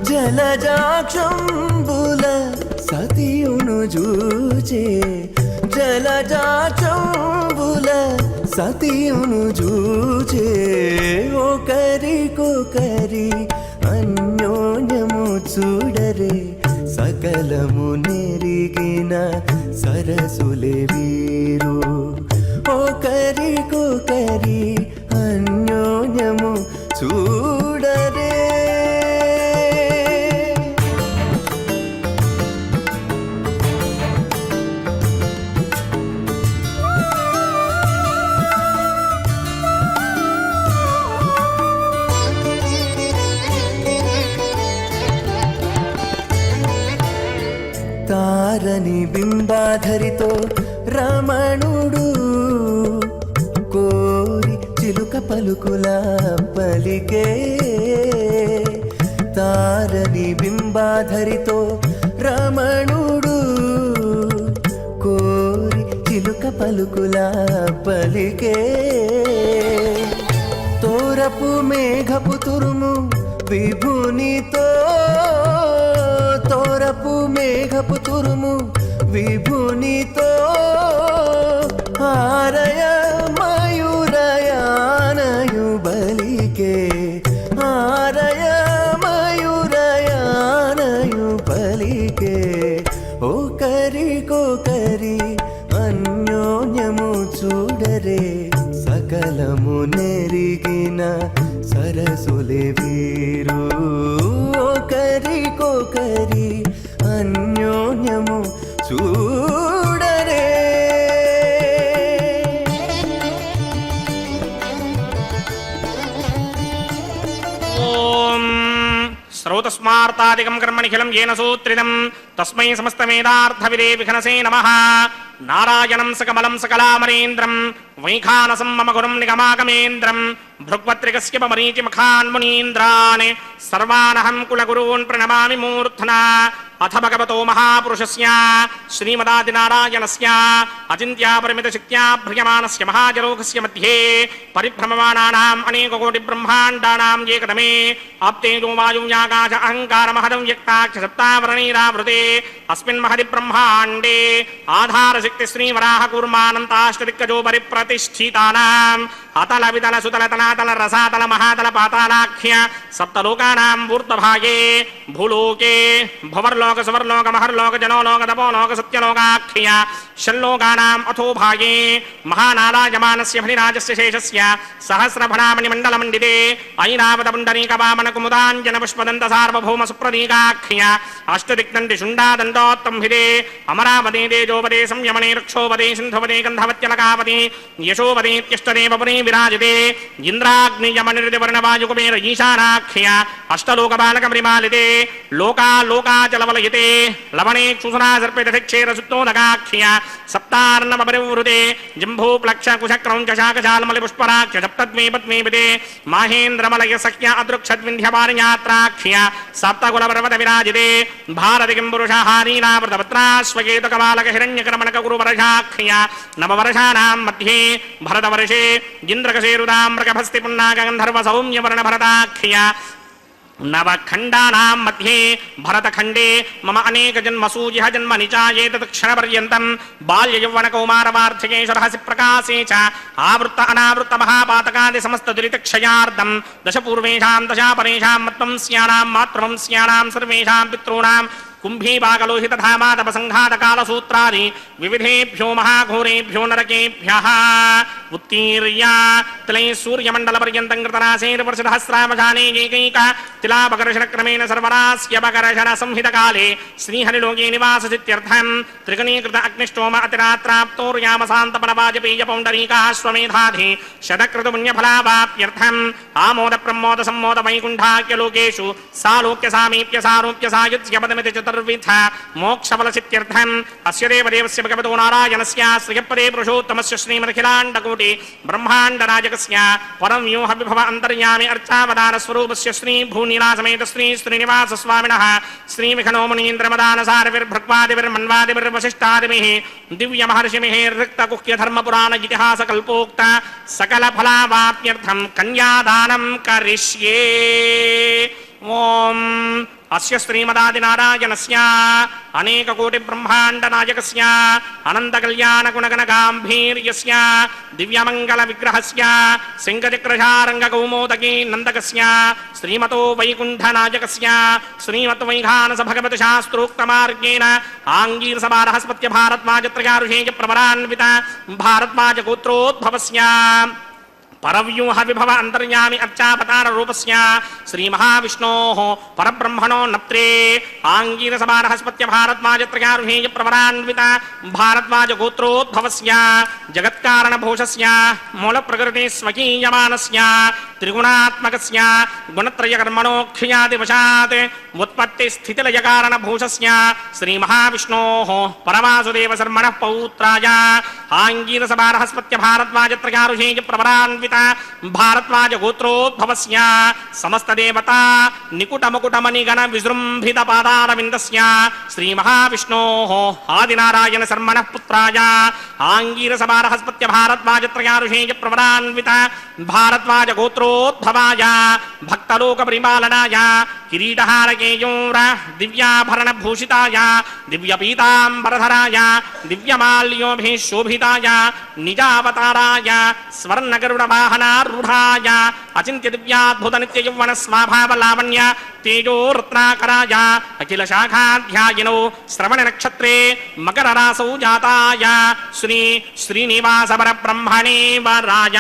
జలజాక్షంబుల సతియును జూచే జలజాక్షంబుల సతియును జూచే ఒకరికొకరి అన్యోన్యము చూడరే సకలము నెరిగిన సరసులే వీరు ఒకరికొకరి అన్యోన్యము చూడరే తారని బింబాధరితో రమణుడు కోరి చిలుక పలుకుల పలికే తారని బింబాధరితో రమణుడు కోరి చిలుక పలుకుల పలికే తోరపు మేఘపు తురుము విభునితో తోరపు మేఘపు తురుము విభునితో హారయ మయూరయాన చూడరే సకలము నెరిగిన సరసులే వీరు ఒకరికొకరి అన్యోన్యము చూడరే ఓం శ్రౌతస్మార్తాదికం కర్మనిఖిలం येन సూత్రితం తస్మై సమస్తవేదార్థవిదే విఘ్నసే నమః నారాయణం సకమలం సకలామరేంద్రం వైఖానసం మమ గురుం నిగమాగమేంద్రం భృగ్వత్రికస్య మరీచిమఖాన్మునీంద్రాన్ సర్వానహం కులగురూన్ ప్రణమామి మూర్ధనా అథ భగవతో మహాపురుషస్య శ్రీమదాదినారాయణస్య అచింత్యాపరిమితశక్త్యా భ్రియమానస్య మహాజలోకస్య మధ్యే పరిభ్రమమాణానాం అనేకకోటి బ్రహ్మాండానాం ఏకదమే ఆప్తేజో వాయువ్యాకాశ అహంకార మహదం వ్యక్తాక్ష సప్తావరణైరావృతే అస్మిన్ మహది బ్రహ్మాండే ఆధారశక్తి శ్రీవరాహ కూర్మానంతాష్టదిక్కజో పరిప్రతిష్ఠితానాం అతల వితల సుతల తనాతల రసాతల మహాతల పాతాళాఖ్య సప్తలోకానాం ఊర్ధ్వభాగే భూలోకే భవర్లోక సువర్లోక మహర్లోక జనోలోక తపోలోక సత్యలోకాఖ్య షల్లోకానాం అథో భాగే మహానారాయమానస్య ఫణిరాజస్య శేషస్య సహస్రఫణామణి మండలమండితే ఐరావత పుండరీక వామన కుముదాంజన పుష్పదంత సార్వభౌమ సుప్రదీకాఖ్య అష్టదిక్దండి శుండాదండోత్తంభిదే అమరావతి తేజోపదే సంయమనే రక్షోపదే సింధుపదే గంధవత్యలకాపతి యశోపదేత్యష్టదేవపురీ విరాజితే ఇంద్రాగ్నియమనిర్దివర్ణవాయుకుమేర ఈశానాఖ్య అష్టలోకబాలక పరిమాలితే లోకాలోకాచలవలయతే లవణేక్షుసునా సర్పితక్షేరసుత్తోదకాఖ్య సప్తార్ణమపరివృతే జంభూప్లక్ష కుశక్రౌంచ శాకశాల్మలి పుష్పరాఖ్య సప్తద్వీపద్వీపితే మాహేంద్రమలయ సఖ్య అదృక్షద్వింధ్యపారియాత్రాఖ్య సప్తకులపర్వత విరాజితే భారతికిం పురుషహారీనావృతపత్రాశ్వకేతుకబాలక హిరణ్యకరమణక గురువర్షాఖ్య నవవర్షానాం మధ్యే భరతవర్షే ఇంద్రకశేరుదామ్రకభస్తి పున్నాగంధర్వ సౌమ్యవర్ణ భరతాఖ్య నవఖండానాం మధ్యే భరతఖండే మమ అనేక జన్మసూజిహ జన్మని చాయేతత్ క్షణపర్యంతం బాల్య యౌవన కౌమార వార్ధకేశరహసి ప్రకాశే చ ఆవృత్త అనావృత్త మహాపాతకాది సమస్త దురితక్షయార్థం దశ పూర్వేషాం దశా పరేషాం మత్వంస్యానాం మాతృవంస్యానాం సర్వేషాం పితॄణాం కుంభీపాకలోహితధామాతపసంఘాతకాలసూత్రాది వివిధేభ్యో మహాఘోరేభ్యో నరకేభ్యః ఉత్తీర్య తిలై సూర్యమండలపర్యంతం కృతరాశేర్వర్షసహస్రావధానే ఏకైక తిలాపకర్షణక్రమేణ సర్వరాస్యపకర్షణ సంహితకాలే శ్రీహరిలోకే నివాససిత్యర్థం త్రిగణీకృత అగ్నిష్టోమ అతిరాత్రాప్తోర్యామసాంతపనవాజపేయ పౌండరీకాశ్వమేధాధి శతకృతపుణ్యఫలావాప్యర్థం ఆమోద ప్రమోద సమ్మోద వైకుంఠాఖ్యలోకేషు సాలోక్య సామీప్య సారూప్య సాయుధ్యపదమితి చతుర్విధ మోక్షఫలసిత్యర్థం అస్య దేవదేవస్య భగవతో నారాయణస్య శ్రియపదే పురుషోత్తమస్య శ్రీమదఖిలాండకోటి బ్రహ్మాండరాజకస్య పరం వ్యూహ విభవ అంతర్యామి అర్చావదాన స్వరూపస్య శ్రీ భూనీలాసమేత శ్రీ శ్రీనివాస స్వామినః శ్రీమిఖనో మునీంద్రమదాన సారవిర్భృక్వాదివిర్మన్వాదివిర్వశిష్టాదిభిః దివ్య మహర్షిభిః రిక్త కుహ్య ధర్మ పురాణ ఇతిహాస కల్పోక్త సకల ఫలావాప్యర్థం కన్యాదానం కరిష్యే. ఓం అస్య శ్రీమదాదినారాయణస్య అనేక కోటి బ్రహ్మాండ నాయకస్య అనంత కళ్యాణ గుణగణ గాంభీర్యస్య దివ్యమంగళ విగ్రహస్య సింగచక్రశారంగ కౌమోదకీ నందకస్య శ్రీమతో వైకుంఠ నాయకస్య శ్రీమత్ వైఖానస భగవత్ శాస్త్రోక్త మార్గేణ ఆంగీరస బారహస్పత్య భారద్వాజత్రయారుషేయ ప్రవరాన్విత భారద్వాజ గోత్రోద్భవస్య పరవ్యూహ విభవ అంతర్యామి అర్చావతార రూపస్య శ్రీ మహావిష్ణోః పరబ్రహ్మణో నప్త్రే ఆంగీరస బారహస్పత్య భారద్వాజత్రయారుషేయ ప్రవరాన్విత భారద్వాజ గోత్రోద్భవస్య జగత్కారణ భూషస్య మూల ప్రకృతి స్వకీయమానస్య త్రిగుణాత్మకస్య గుణత్రయ కర్మణోక్షయాదివశాత్ ఉత్పత్తి స్థితిలయ కారణ భూషస్య శ్రీ మహావిష్ణోః పరవాసుదేవ శర్మణః పౌత్రాయ ఆంగీరస బారహస్పత్య భారద్వాజత్రయారుషేయ ప్రవరాన్విత భారద్వాజ గోత్రోద్భవస్య సమస్త దేవతా నికుటముకుటమణి గణ విజృంభిత పాదారవిందస్య శ్రీ మహావిష్ణోః ఆదినారాయణ శర్మణః పుత్రాయ ఆంగీరస బారహస్పత్య భారద్వాజత్రయారుషేయ ప్రవరాన్విత భారద్వాజ గోత్రో ಗೋತ್ರೋದ್ಭವಾಯ ಭಕ್ತಲೋಕ ಪರಿಪಾಲನಾಯ ಕಿರೀಟಹಾರಕೇಯೂರ ದಿವ್ಯಾಭರಣಭೂಷಿತಾಯ ದಿವ್ಯಪೀತಾಂಬರಧರಾಯ ದಿವ್ಯಮಾಲ್ಯೋಭಿಃ ಶೋಭಿತಾಯ ನಿಜಾವತಾರಾಯ ಸ್ವರ್ಣಗರುಡವಾಹನಾರೂಢಾಯ ಅಚಿಂತ್ಯ ದಿವ್ಯಾದ್ಭುತ ನಿತ್ಯಯೌವನ ಸ್ವಾಭಾವಲಾವಣ್ಯ ತೇಜೋ ರತ್ನಾಕರಾಯ ಅಖಿಲ ಶಾಖಾಧ್ಯಾಯಿನೋ ಶ್ರವಣ ನಕ್ಷತ್ರೇ ಮಕರ ರಾಸೌ ಜಾತಾಯ ಶ್ರೀ ಶ್ರೀನಿವಾಸ ಪರಬ್ರಹ್ಮಣೇ ವರಾಯ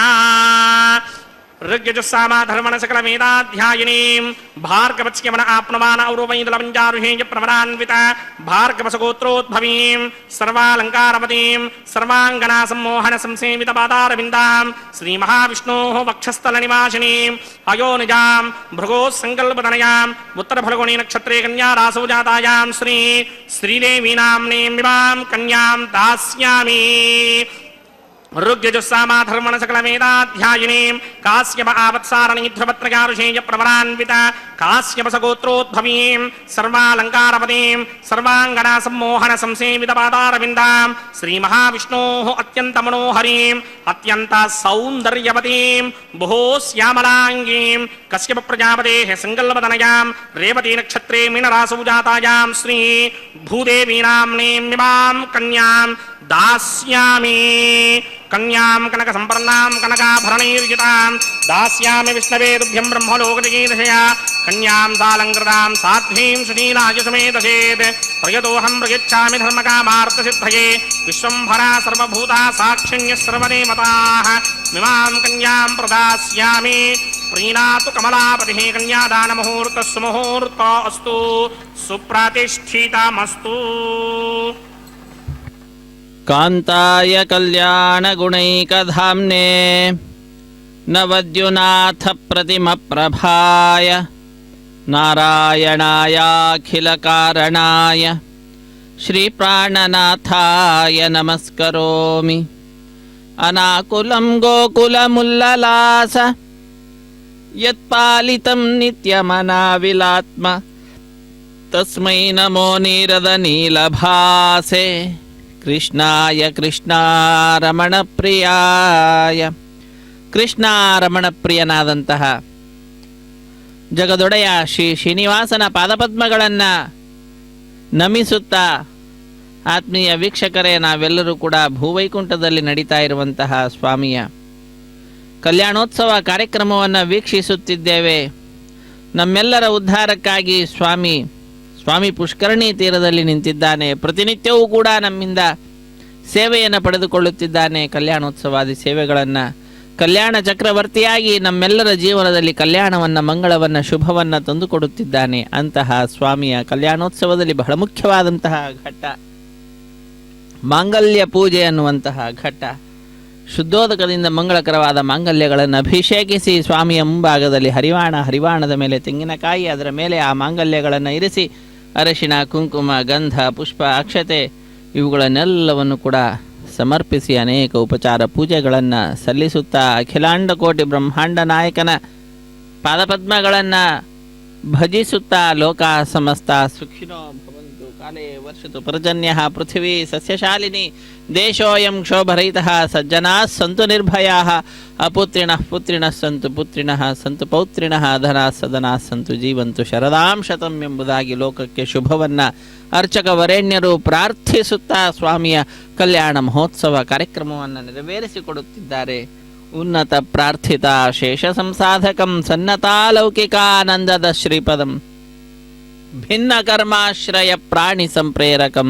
ಋಗ್ಯಜುಸ್ಸಾಮಾಧರ್ಮಣ ಸಕಲ ವೇದಾಧ್ಯಾಯಿನೀಂ ಭಾರ್ಗವತ್ಸ್ಯಮನ ಆಪ್ನವಾನ ಔರವೈದಲಪಂಚಾರುಷೇಯ ಪ್ರವರಾನ್ವಿತ ಭಾರ್ಗವಸಗೋತ್ರೋದ್ಭವೀಂ ಸರ್ವಾಲಂಕಾರವತೀಂ ಸರ್ವಾಂಗನಾ ಸಂಮೋಹನ ಸಂಸೇವಿತ ಪಾದಾರವಿಂದಾಂ ಶ್ರೀ ಮಹಾವಿಷ್ಣೋಃ ವಕ್ಷಸ್ಥಲ ನಿವಾಸಿನೀಂ ಅಯೋನಿಜಾಂ ಭೃಗೋಃ ಸಂಕಲ್ಪತನಯಾಂ ಉತ್ತರ ಫಲ್ಗುಣಿ ನಕ್ಷತ್ರೇ ಕನ್ಯಾ ರಾಸೌ ಜಾತಾಯಾಂ ಶ್ರೀ ಶ್ರೀದೇವಿ ನಾಮ್ನೀಂ ವಿವಾಂ ಕನ್ಯಾಂ ದಾಸ್ಯಾಮಿ ಋಗ್ಯಜುಸ್ಸಾಮಾಧರ್ಮಣ ಸಕಲ ವೇದಾಧ್ಯಾಯಿನೀಂ ಕಾಶ್ಯಪ ಆವತ್ಸಾರಣೀಧ್ರಪತ್ರಗಾರುಷೇಯ ಪ್ರವರಾನ್ವಿತ ಕಾಶ್ಯಪಸಗೋತ್ರೋದ್ಭವೀಂ ಸರ್ವಾಲಂಕಾರಪದೀಂ ಸರ್ವಾಂಗನಾ ಸಂಮೋಹನ ಸಂಸೇವಿತ ಪಾದಾರವಿಂದಾಂ ಶ್ರೀ ಮಹಾವಿಷ್ಣೋಃ ಅತ್ಯಂತ ಮನೋಹರೀಂ ಅತ್ಯಂತ ಸೌಂದರ್ಯವತೀಂ ಬಹು ಶ್ಯಾಮಲಾಂಗೀಂ ಕಶ್ಯಪ ಪ್ರಜಾಪತೇಃ ಸಂಕಲ್ಪತನಯಾಂ ರೇವತಿ ನಕ್ಷತ್ರೇ ಮೀನರಾಸೌ ಜಾತಾಯಾಂ ಶ್ರೀ ಭೂದೇವಿ ನಾಮ್ನೀಂ ಇಮಾಂ ಕನ್ಯಾಂ दास्यामि कन्यां कनक संपन्नां कनकाभरणैर्युतां दास्यामि विष्णवे तुभ्यं ब्रह्मलोकजगीर्षया कन्यां सालङ्कृतां साध्वीं सुशीलाय समेतसेत् प्रयतोऽहं प्रयच्छामि धर्मकामार्थसिद्धये विश्वम्भरा सर्वभूता साक्षिण्यः सर्वदेवताः इमां कन्यां प्रदास्यामि प्रीणातु कमलापतिः कन्यादानमुहूर्तः सुमुहूर्तो अस्तु सुप्रतिष्ठितमस्तु कान्ताय कल्याणगुणैकधाम्ने नवद्युनाथप्रतिमप्रभाय नारायणायाखिलकारणाय श्रीप्राणनाथाय नमस्करोमि अनाकुलं गोकुलमुल्ललास यत्पालितं नित्यमनाविलात्म तस्मै नमो नीरदनीलभासे कृष्णाय कृष्णारमणप्रियाय ಕೃಷ್ಣಾರಮಣಪ್ರಿಯನಾದಂತಹ ಜಗದೊಡೆಯ ಶ್ರೀ ಶ್ರೀನಿವಾಸನ ಪಾದಪದ್ಮಗಳನ್ನು ನಮಿಸುತ್ತಾ ಆತ್ಮೀಯ ವೀಕ್ಷಕರೇ, ನಾವೆಲ್ಲರೂ ಕೂಡ ಭೂವೈಕುಂಠದಲ್ಲಿ ನಡೀತಾ ಇರುವಂತಹ ಸ್ವಾಮಿಯ ಕಲ್ಯಾಣೋತ್ಸವ ಕಾರ್ಯಕ್ರಮವನ್ನು ವೀಕ್ಷಿಸುತ್ತಿದ್ದೇವೆ. ನಮ್ಮೆಲ್ಲರ ಉದ್ಧಾರಕ್ಕಾಗಿ ಸ್ವಾಮಿ ಪುಷ್ಕರಣಿ ತೀರದಲ್ಲಿ ನಿಂತಿದ್ದಾನೆ. ಪ್ರತಿನಿತ್ಯವೂ ಕೂಡ ನಮ್ಮಿಂದ ಸೇವೆಯನ್ನು ಪಡೆದುಕೊಳ್ಳುತ್ತಿದ್ದಾನೆ. ಕಲ್ಯಾಣೋತ್ಸವಾದಿ ಸೇವೆಗಳನ್ನು ಕಲ್ಯಾಣ ಚಕ್ರವರ್ತಿಯಾಗಿ ನಮ್ಮೆಲ್ಲರ ಜೀವನದಲ್ಲಿ ಕಲ್ಯಾಣವನ್ನು, ಮಂಗಳವನ್ನು, ಶುಭವನ್ನು ತಂದುಕೊಡುತ್ತಿದ್ದಾನೆ. ಅಂತಹ ಸ್ವಾಮಿಯ ಕಲ್ಯಾಣೋತ್ಸವದಲ್ಲಿ ಬಹಳ ಮುಖ್ಯವಾದಂತಹ ಘಟ್ಟ ಮಾಂಗಲ್ಯ ಪೂಜೆ ಅನ್ನುವಂತಹ ಘಟ್ಟ. ಶುದ್ಧೋದಕದಿಂದ ಮಂಗಳಕರವಾದ ಮಾಂಗಲ್ಯಗಳನ್ನು ಅಭಿಷೇಕಿಸಿ ಸ್ವಾಮಿಯ ಮುಂಭಾಗದಲ್ಲಿ ಹರಿವಾಣದ ಮೇಲೆ ತೆಂಗಿನಕಾಯಿ, ಅದರ ಮೇಲೆ ಆ ಮಾಂಗಲ್ಯಗಳನ್ನು ಇರಿಸಿ ಅರಶಿಣ, ಕುಂಕುಮ, ಗಂಧ, ಪುಷ್ಪ, ಅಕ್ಷತೆ ಇವುಗಳನ್ನೆಲ್ಲವನ್ನು ಕೂಡ ಸಮರ್ಪಿಸಿ ಅನೇಕ ಉಪಚಾರ ಪೂಜೆಗಳನ್ನು ಸಲ್ಲಿಸುತ್ತಾ ಅಖಿಲಾಂಡ ಕೋಟಿ ಬ್ರಹ್ಮಾಂಡ ನಾಯಕನ ಪಾದಪದ್ಮಗಳನ್ನು ಭಜಿಸುತ್ತಾ ಲೋಕ ಸಮಸ್ತ ಸುಖಿನೋ ಭವಂತು ಕಾಲೇ ವರ್ಷತು ಪರ್ಜನ್ಯಃ ಪೃಥಿವೀ ಸಸ್ಯಶಾಲಿನಿ ದೇಶೋಯಂ ಕ್ಷೋಭರಹಿತಃ ಸಜ್ಜನಾಃ ಸಂತು ನಿರ್ಭಯಾಃ ಅಪುತ್ರಿಣಃ ಪುತ್ರಿಣಃ ಸಂತು ಪುತ್ರಿಣಃ ಸಂತು ಪೌತ್ರಿಣಃ ಧನಾಃ ಸದನಾಃ ಸಂತು ಜೀವಂತು ಶರದಾಂ ಶತಂ ಎಂಬುದಾಗಿ ಲೋಕಕ್ಕೆ ಶುಭವನ್ನು ಅರ್ಚಕ ವರೇಣ್ಯರು ಪ್ರಾರ್ಥಿಸುತ್ತಾ ಸ್ವಾಮಿಯ ಕಲ್ಯಾಣ ಮಹೋತ್ಸವ ಕಾರ್ಯಕ್ರಮವನ್ನು ನೆರವೇರಿಸಿಕೊಡುತ್ತಿದ್ದಾರೆ. ಉನ್ನತ ಪ್ರಾರ್ಥಿತ ಶೇಷ ಸಂಸಾಧಕಂ ಸನ್ನತಾಲೌಕಿಕಾನಂದದ ಶ್ರೀಪದಂ ಭಿನ್ನ ಕರ್ಮಾಶ್ರಯ ಪ್ರಾಣಿ ಸಂಪ್ರೇರಕಂ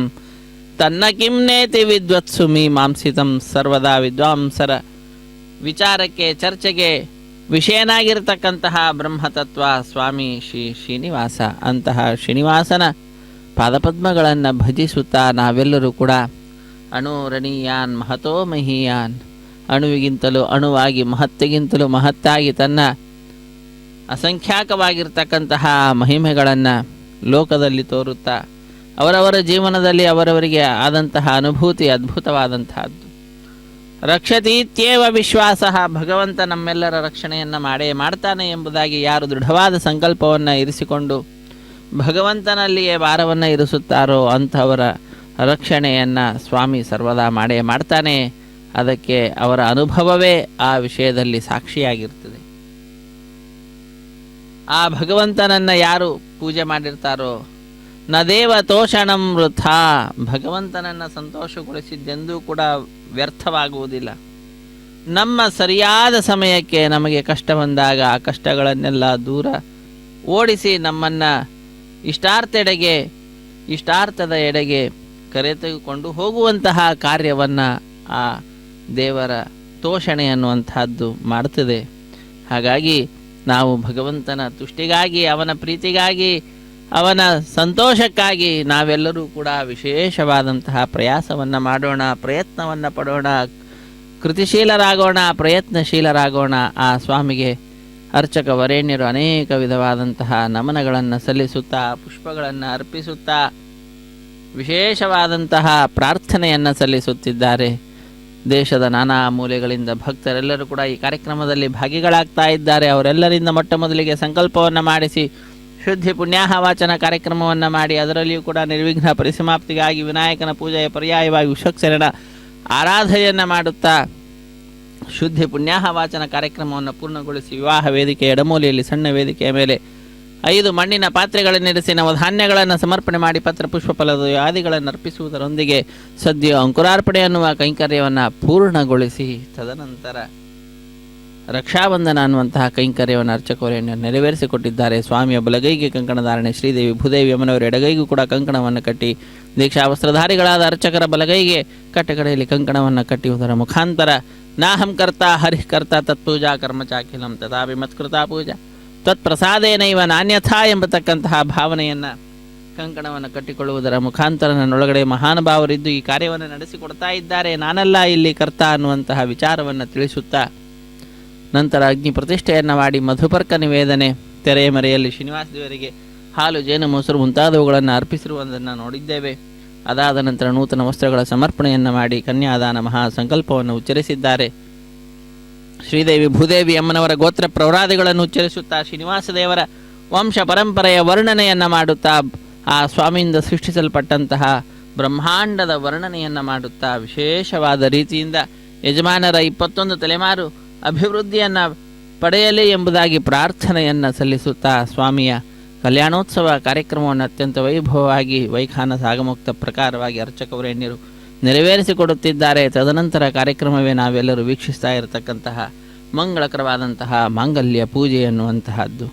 ತನ್ನ ಕಿಂನೇತಿ ವಿದ್ವತ್ಸು ಮೀಮಾಂಸಿತಂ ಸರ್ವದಾ ವಿದ್ವಾಂಸರ ವಿಚಾರಕ್ಕೆ ಚರ್ಚೆಗೆ ವಿಷಯನಾಗಿರ್ತಕ್ಕಂತಹ ಬ್ರಹ್ಮತತ್ವ ಸ್ವಾಮಿ ಶ್ರೀನಿವಾಸ. ಅಂತಹ ಶ್ರೀನಿವಾಸನ ಪಾದಪದ್ಮಗಳನ್ನು ಭಜಿಸುತ್ತಾ ನಾವೆಲ್ಲರೂ ಕೂಡ ಅಣುರಣೀಯಾನ್ ಮಹತೋ ಮಹೀಯಾನ್, ಅಣುವಿಗಿಂತಲೂ ಅಣುವಾಗಿ ಮಹತ್ತಿಗಿಂತಲೂ ಮಹತ್ತಾಗಿ ತನ್ನ ಅಸಂಖ್ಯಾಕವಾಗಿರ್ತಕ್ಕಂತಹ ಮಹಿಮೆಗಳನ್ನು ಲೋಕದಲ್ಲಿ ತೋರುತ್ತಾ ಅವರವರ ಜೀವನದಲ್ಲಿ ಅವರವರಿಗೆ ಆದಂತಹ ಅನುಭೂತಿ ಅದ್ಭುತವಾದಂತಹದ್ದು. ರಕ್ಷತೀತ್ಯೇವ ವಿಶ್ವಾಸ, ಭಗವಂತ ನಮ್ಮೆಲ್ಲರ ರಕ್ಷಣೆಯನ್ನು ಮಾಡೇ ಮಾಡ್ತಾನೆ ಎಂಬುದಾಗಿ ಯಾರು ದೃಢವಾದ ಸಂಕಲ್ಪವನ್ನು ಇರಿಸಿಕೊಂಡು ಭಗವಂತನಲ್ಲಿಯೇ ಭಾರವನ್ನು ಇರಿಸುತ್ತಾರೋ ಅಂಥವರ ರಕ್ಷಣೆಯನ್ನು ಸ್ವಾಮಿ ಸರ್ವದಾ ಮಾಡೇ ಮಾಡ್ತಾನೆ. ಅದಕ್ಕೆ ಅವರ ಅನುಭವವೇ ಆ ವಿಷಯದಲ್ಲಿ ಸಾಕ್ಷಿಯಾಗಿರ್ತದೆ. ಆ ಭಗವಂತನನ್ನು ಯಾರು ಪೂಜೆ ಮಾಡಿರ್ತಾರೋ ನ ದೇವ ತೋಷಣಂ ವೃಥ, ಭಗವಂತನನ್ನು ಸಂತೋಷಗೊಳಿಸಿದ್ದೆಂದೂ ಕೂಡ ವ್ಯರ್ಥವಾಗುವುದಿಲ್ಲ. ನಮ್ಮ ಸರಿಯಾದ ಸಮಯಕ್ಕೆ ನಮಗೆ ಕಷ್ಟ ಬಂದಾಗ ಆ ಕಷ್ಟಗಳನ್ನೆಲ್ಲ ದೂರ ಓಡಿಸಿ ನಮ್ಮನ್ನು ಇಷ್ಟಾರ್ಥದ ಎಡೆಗೆ ಕರೆತೆಗೆದುಕೊಂಡು ಹೋಗುವಂತಹ ಕಾರ್ಯವನ್ನು ಆ ದೇವರ ತೋಷಣೆ ಅನ್ನುವಂತಹದ್ದು ಮಾಡ್ತದೆ. ಹಾಗಾಗಿ ನಾವು ಭಗವಂತನ ತುಷ್ಟಿಗಾಗಿ, ಅವನ ಪ್ರೀತಿಗಾಗಿ, ಅವನ ಸಂತೋಷಕ್ಕಾಗಿ ನಾವೆಲ್ಲರೂ ಕೂಡ ವಿಶೇಷವಾದಂತಹ ಪ್ರಯಾಸವನ್ನು ಮಾಡೋಣ, ಪ್ರಯತ್ನವನ್ನು ಪಡೋಣ, ಕೃತಿಶೀಲರಾಗೋಣ, ಪ್ರಯತ್ನಶೀಲರಾಗೋಣ. ಆ ಸ್ವಾಮಿಗೆ ಅರ್ಚಕ ವರೇಣ್ಯರು ಅನೇಕ ವಿಧವಾದಂತಹ ನಮನಗಳನ್ನು ಸಲ್ಲಿಸುತ್ತಾ, ಪುಷ್ಪಗಳನ್ನು ಅರ್ಪಿಸುತ್ತಾ, ವಿಶೇಷವಾದಂತಹ ಪ್ರಾರ್ಥನೆಯನ್ನು ಸಲ್ಲಿಸುತ್ತಿದ್ದಾರೆ. ದೇಶದ ನಾನಾ ಮೂಲೆಗಳಿಂದ ಭಕ್ತರೆಲ್ಲರೂ ಕೂಡ ಈ ಕಾರ್ಯಕ್ರಮದಲ್ಲಿ ಭಾಗಿಗಳಾಗ್ತಾ ಇದ್ದಾರೆ. ಅವರೆಲ್ಲರಿಂದ ಮೊಟ್ಟ ಮೊದಲಿಗೆ ಸಂಕಲ್ಪವನ್ನು ಮಾಡಿಸಿ ಶುದ್ಧಿ ಪುಣ್ಯಾಹ ವಾಚನ ಕಾರ್ಯಕ್ರಮವನ್ನು ಮಾಡಿ ಅದರಲ್ಲಿಯೂ ಕೂಡ ನಿರ್ವಿಘ್ನ ಪರಿಸಮಾಪ್ತಿಗಾಗಿ ವಿನಾಯಕನ ಪೂಜೆಯ ಪರ್ಯಾಯವಾಗಿ ವಿಶ್ವಕ್ಸೇನನ ಆರಾಧನೆಯನ್ನು ಮಾಡುತ್ತಾ ಶುದ್ಧಿ ಪುಣ್ಯಾಹ ವಾಚನ ಕಾರ್ಯಕ್ರಮವನ್ನು ಪೂರ್ಣಗೊಳಿಸಿ ವಿವಾಹ ವೇದಿಕೆ ಎಡಮೂಲೆಯಲ್ಲಿ ಸಣ್ಣ ವೇದಿಕೆಯ ಮೇಲೆ 5 ಮಣ್ಣಿನ ಪಾತ್ರೆಗಳನ್ನಿರಿಸಿ ನವಧಾನ್ಯಗಳನ್ನು ಸಮರ್ಪಣೆ ಮಾಡಿ ಪತ್ರ ಪುಷ್ಪ ಫಲದ ಆದಿಗಳನ್ನು ಅರ್ಪಿಸುವುದರೊಂದಿಗೆ ಸದ್ಯ ಅಂಕುರಾರ್ಪಣೆ ಅನ್ನುವ ಕೈಂಕರ್ಯವನ್ನು ಪೂರ್ಣಗೊಳಿಸಿ ತದನಂತರ ರಕ್ಷಾಬಂಧನ ಅನ್ನುವಂತಹ ಕೈಂಕರ್ಯವನ್ನು ಅರ್ಚಕವರೇಣ್ಯರು ನೆರವೇರಿಸಿಕೊಟ್ಟಿದ್ದಾರೆ. ಸ್ವಾಮಿಯ ಬಲಗೈಗೆ ಕಂಕಣಧಾರಣೆ, ಶ್ರೀದೇವಿ ಭೂದೇವಿ ಅಮ್ಮನವರ ಎಡಗೈಗೂ ಕೂಡ ಕಂಕಣವನ್ನು ಕಟ್ಟಿ, ದೀಕ್ಷಾ ವಸ್ತ್ರಧಾರಿಗಳಾದ ಅರ್ಚಕರ ಬಲಗೈಗೆ ಕಟ್ಟಕಡೆಯಲ್ಲಿ ಕಂಕಣವನ್ನು ಕಟ್ಟಿಯುವುದರ ಮುಖಾಂತರ ನಾಹಂ ಕರ್ತ ಹರಿಃಕರ್ತ ತತ್ಪೂಜಾ ಕರ್ಮಚಾಖಿಲಂ ತಥಾಪಿ ಮತ್ಕೃತಾ ಪೂಜಾ ತತ್ಪ್ರಸಾದೇನೈವ ನಾನ್ಯಥಾ ಎಂಬತಕ್ಕಂತಹ ಭಾವನೆಯನ್ನು ಕಂಕಣವನ್ನು ಕಟ್ಟಿಕೊಳ್ಳುವುದರ ಮುಖಾಂತರ ನನ್ನೊಳಗಡೆ ಮಹಾನುಭಾವರಿದ್ದು ಈ ಕಾರ್ಯವನ್ನು ನಡೆಸಿಕೊಡ್ತಾ ಇದ್ದಾರೆ, ನಾನಲ್ಲ ಇಲ್ಲಿ ಕರ್ತ ಅನ್ನುವಂತಹ ವಿಚಾರವನ್ನು ತಿಳಿಸುತ್ತಾ ನಂತರ ಅಗ್ನಿ ಪ್ರತಿಷ್ಠೆಯನ್ನು ಮಾಡಿ ಮಧುಪರ್ಕ ನಿವೇದನೆ, ತೆರೆಯ ಮರೆಯಲ್ಲಿ ಶ್ರೀನಿವಾಸ ದೇವರಿಗೆ ಹಾಲು, ಜೇನು, ಮೊಸರು ಮುಂತಾದವುಗಳನ್ನು ಅರ್ಪಿಸಿರುವುದನ್ನು ನೋಡಿದ್ದೇವೆ. ಅದಾದ ನಂತರ ನೂತನ ವಸ್ತ್ರಗಳ ಸಮರ್ಪಣೆಯನ್ನು ಮಾಡಿ ಕನ್ಯಾದಾನ ಮಹಾ ಸಂಕಲ್ಪವನ್ನು ಉಚ್ಚರಿಸಿದ್ದಾರೆ. ಶ್ರೀದೇವಿ ಭೂದೇವಿ ಅಮ್ಮನವರ ಗೋತ್ರ ಪ್ರೌಢಾದಿಗಳನ್ನು ಉಚ್ಚರಿಸುತ್ತಾ ಶ್ರೀನಿವಾಸ ದೇವರ ವಂಶ ಪರಂಪರೆಯ ವರ್ಣನೆಯನ್ನು ಮಾಡುತ್ತಾ ಆ ಸ್ವಾಮಿಯಿಂದ ಸೃಷ್ಟಿಸಲ್ಪಟ್ಟಂತಹ ಬ್ರಹ್ಮಾಂಡದ ವರ್ಣನೆಯನ್ನು ಮಾಡುತ್ತಾ ವಿಶೇಷವಾದ ರೀತಿಯಿಂದ ಯಜಮಾನರ 21 ತಲೆಮಾರು ಅಭಿವೃದ್ಧಿಯನ್ನು ಪಡೆಯಲಿ ಎಂಬುದಾಗಿ ಪ್ರಾರ್ಥನೆಯನ್ನು ಸಲ್ಲಿಸುತ್ತಾ ಸ್ವಾಮಿಯ ಕಲ್ಯಾಣೋತ್ಸವ ಕಾರ್ಯಕ್ರಮವನ್ನು ಅತ್ಯಂತ ವೈಭವವಾಗಿ ವೈಖಾನಸ ಆಗಮುಕ್ತ ಪ್ರಕಾರವಾಗಿ ಅರ್ಚಕವರೇಣ್ಯರು ನೆರವೇರಿಸಿಕೊಡುತ್ತಿದ್ದಾರೆ. ತದನಂತರ ಕಾರ್ಯಕ್ರಮವೇ ನಾವೆಲ್ಲರೂ ವೀಕ್ಷಿಸ್ತಾ ಇರತಕ್ಕಂತಹ ಮಂಗಳಕರವಾದಂತಹ ಮಾಂಗಲ್ಯ ಪೂಜೆ ಎನ್ನುವಂತಹದ್ದು.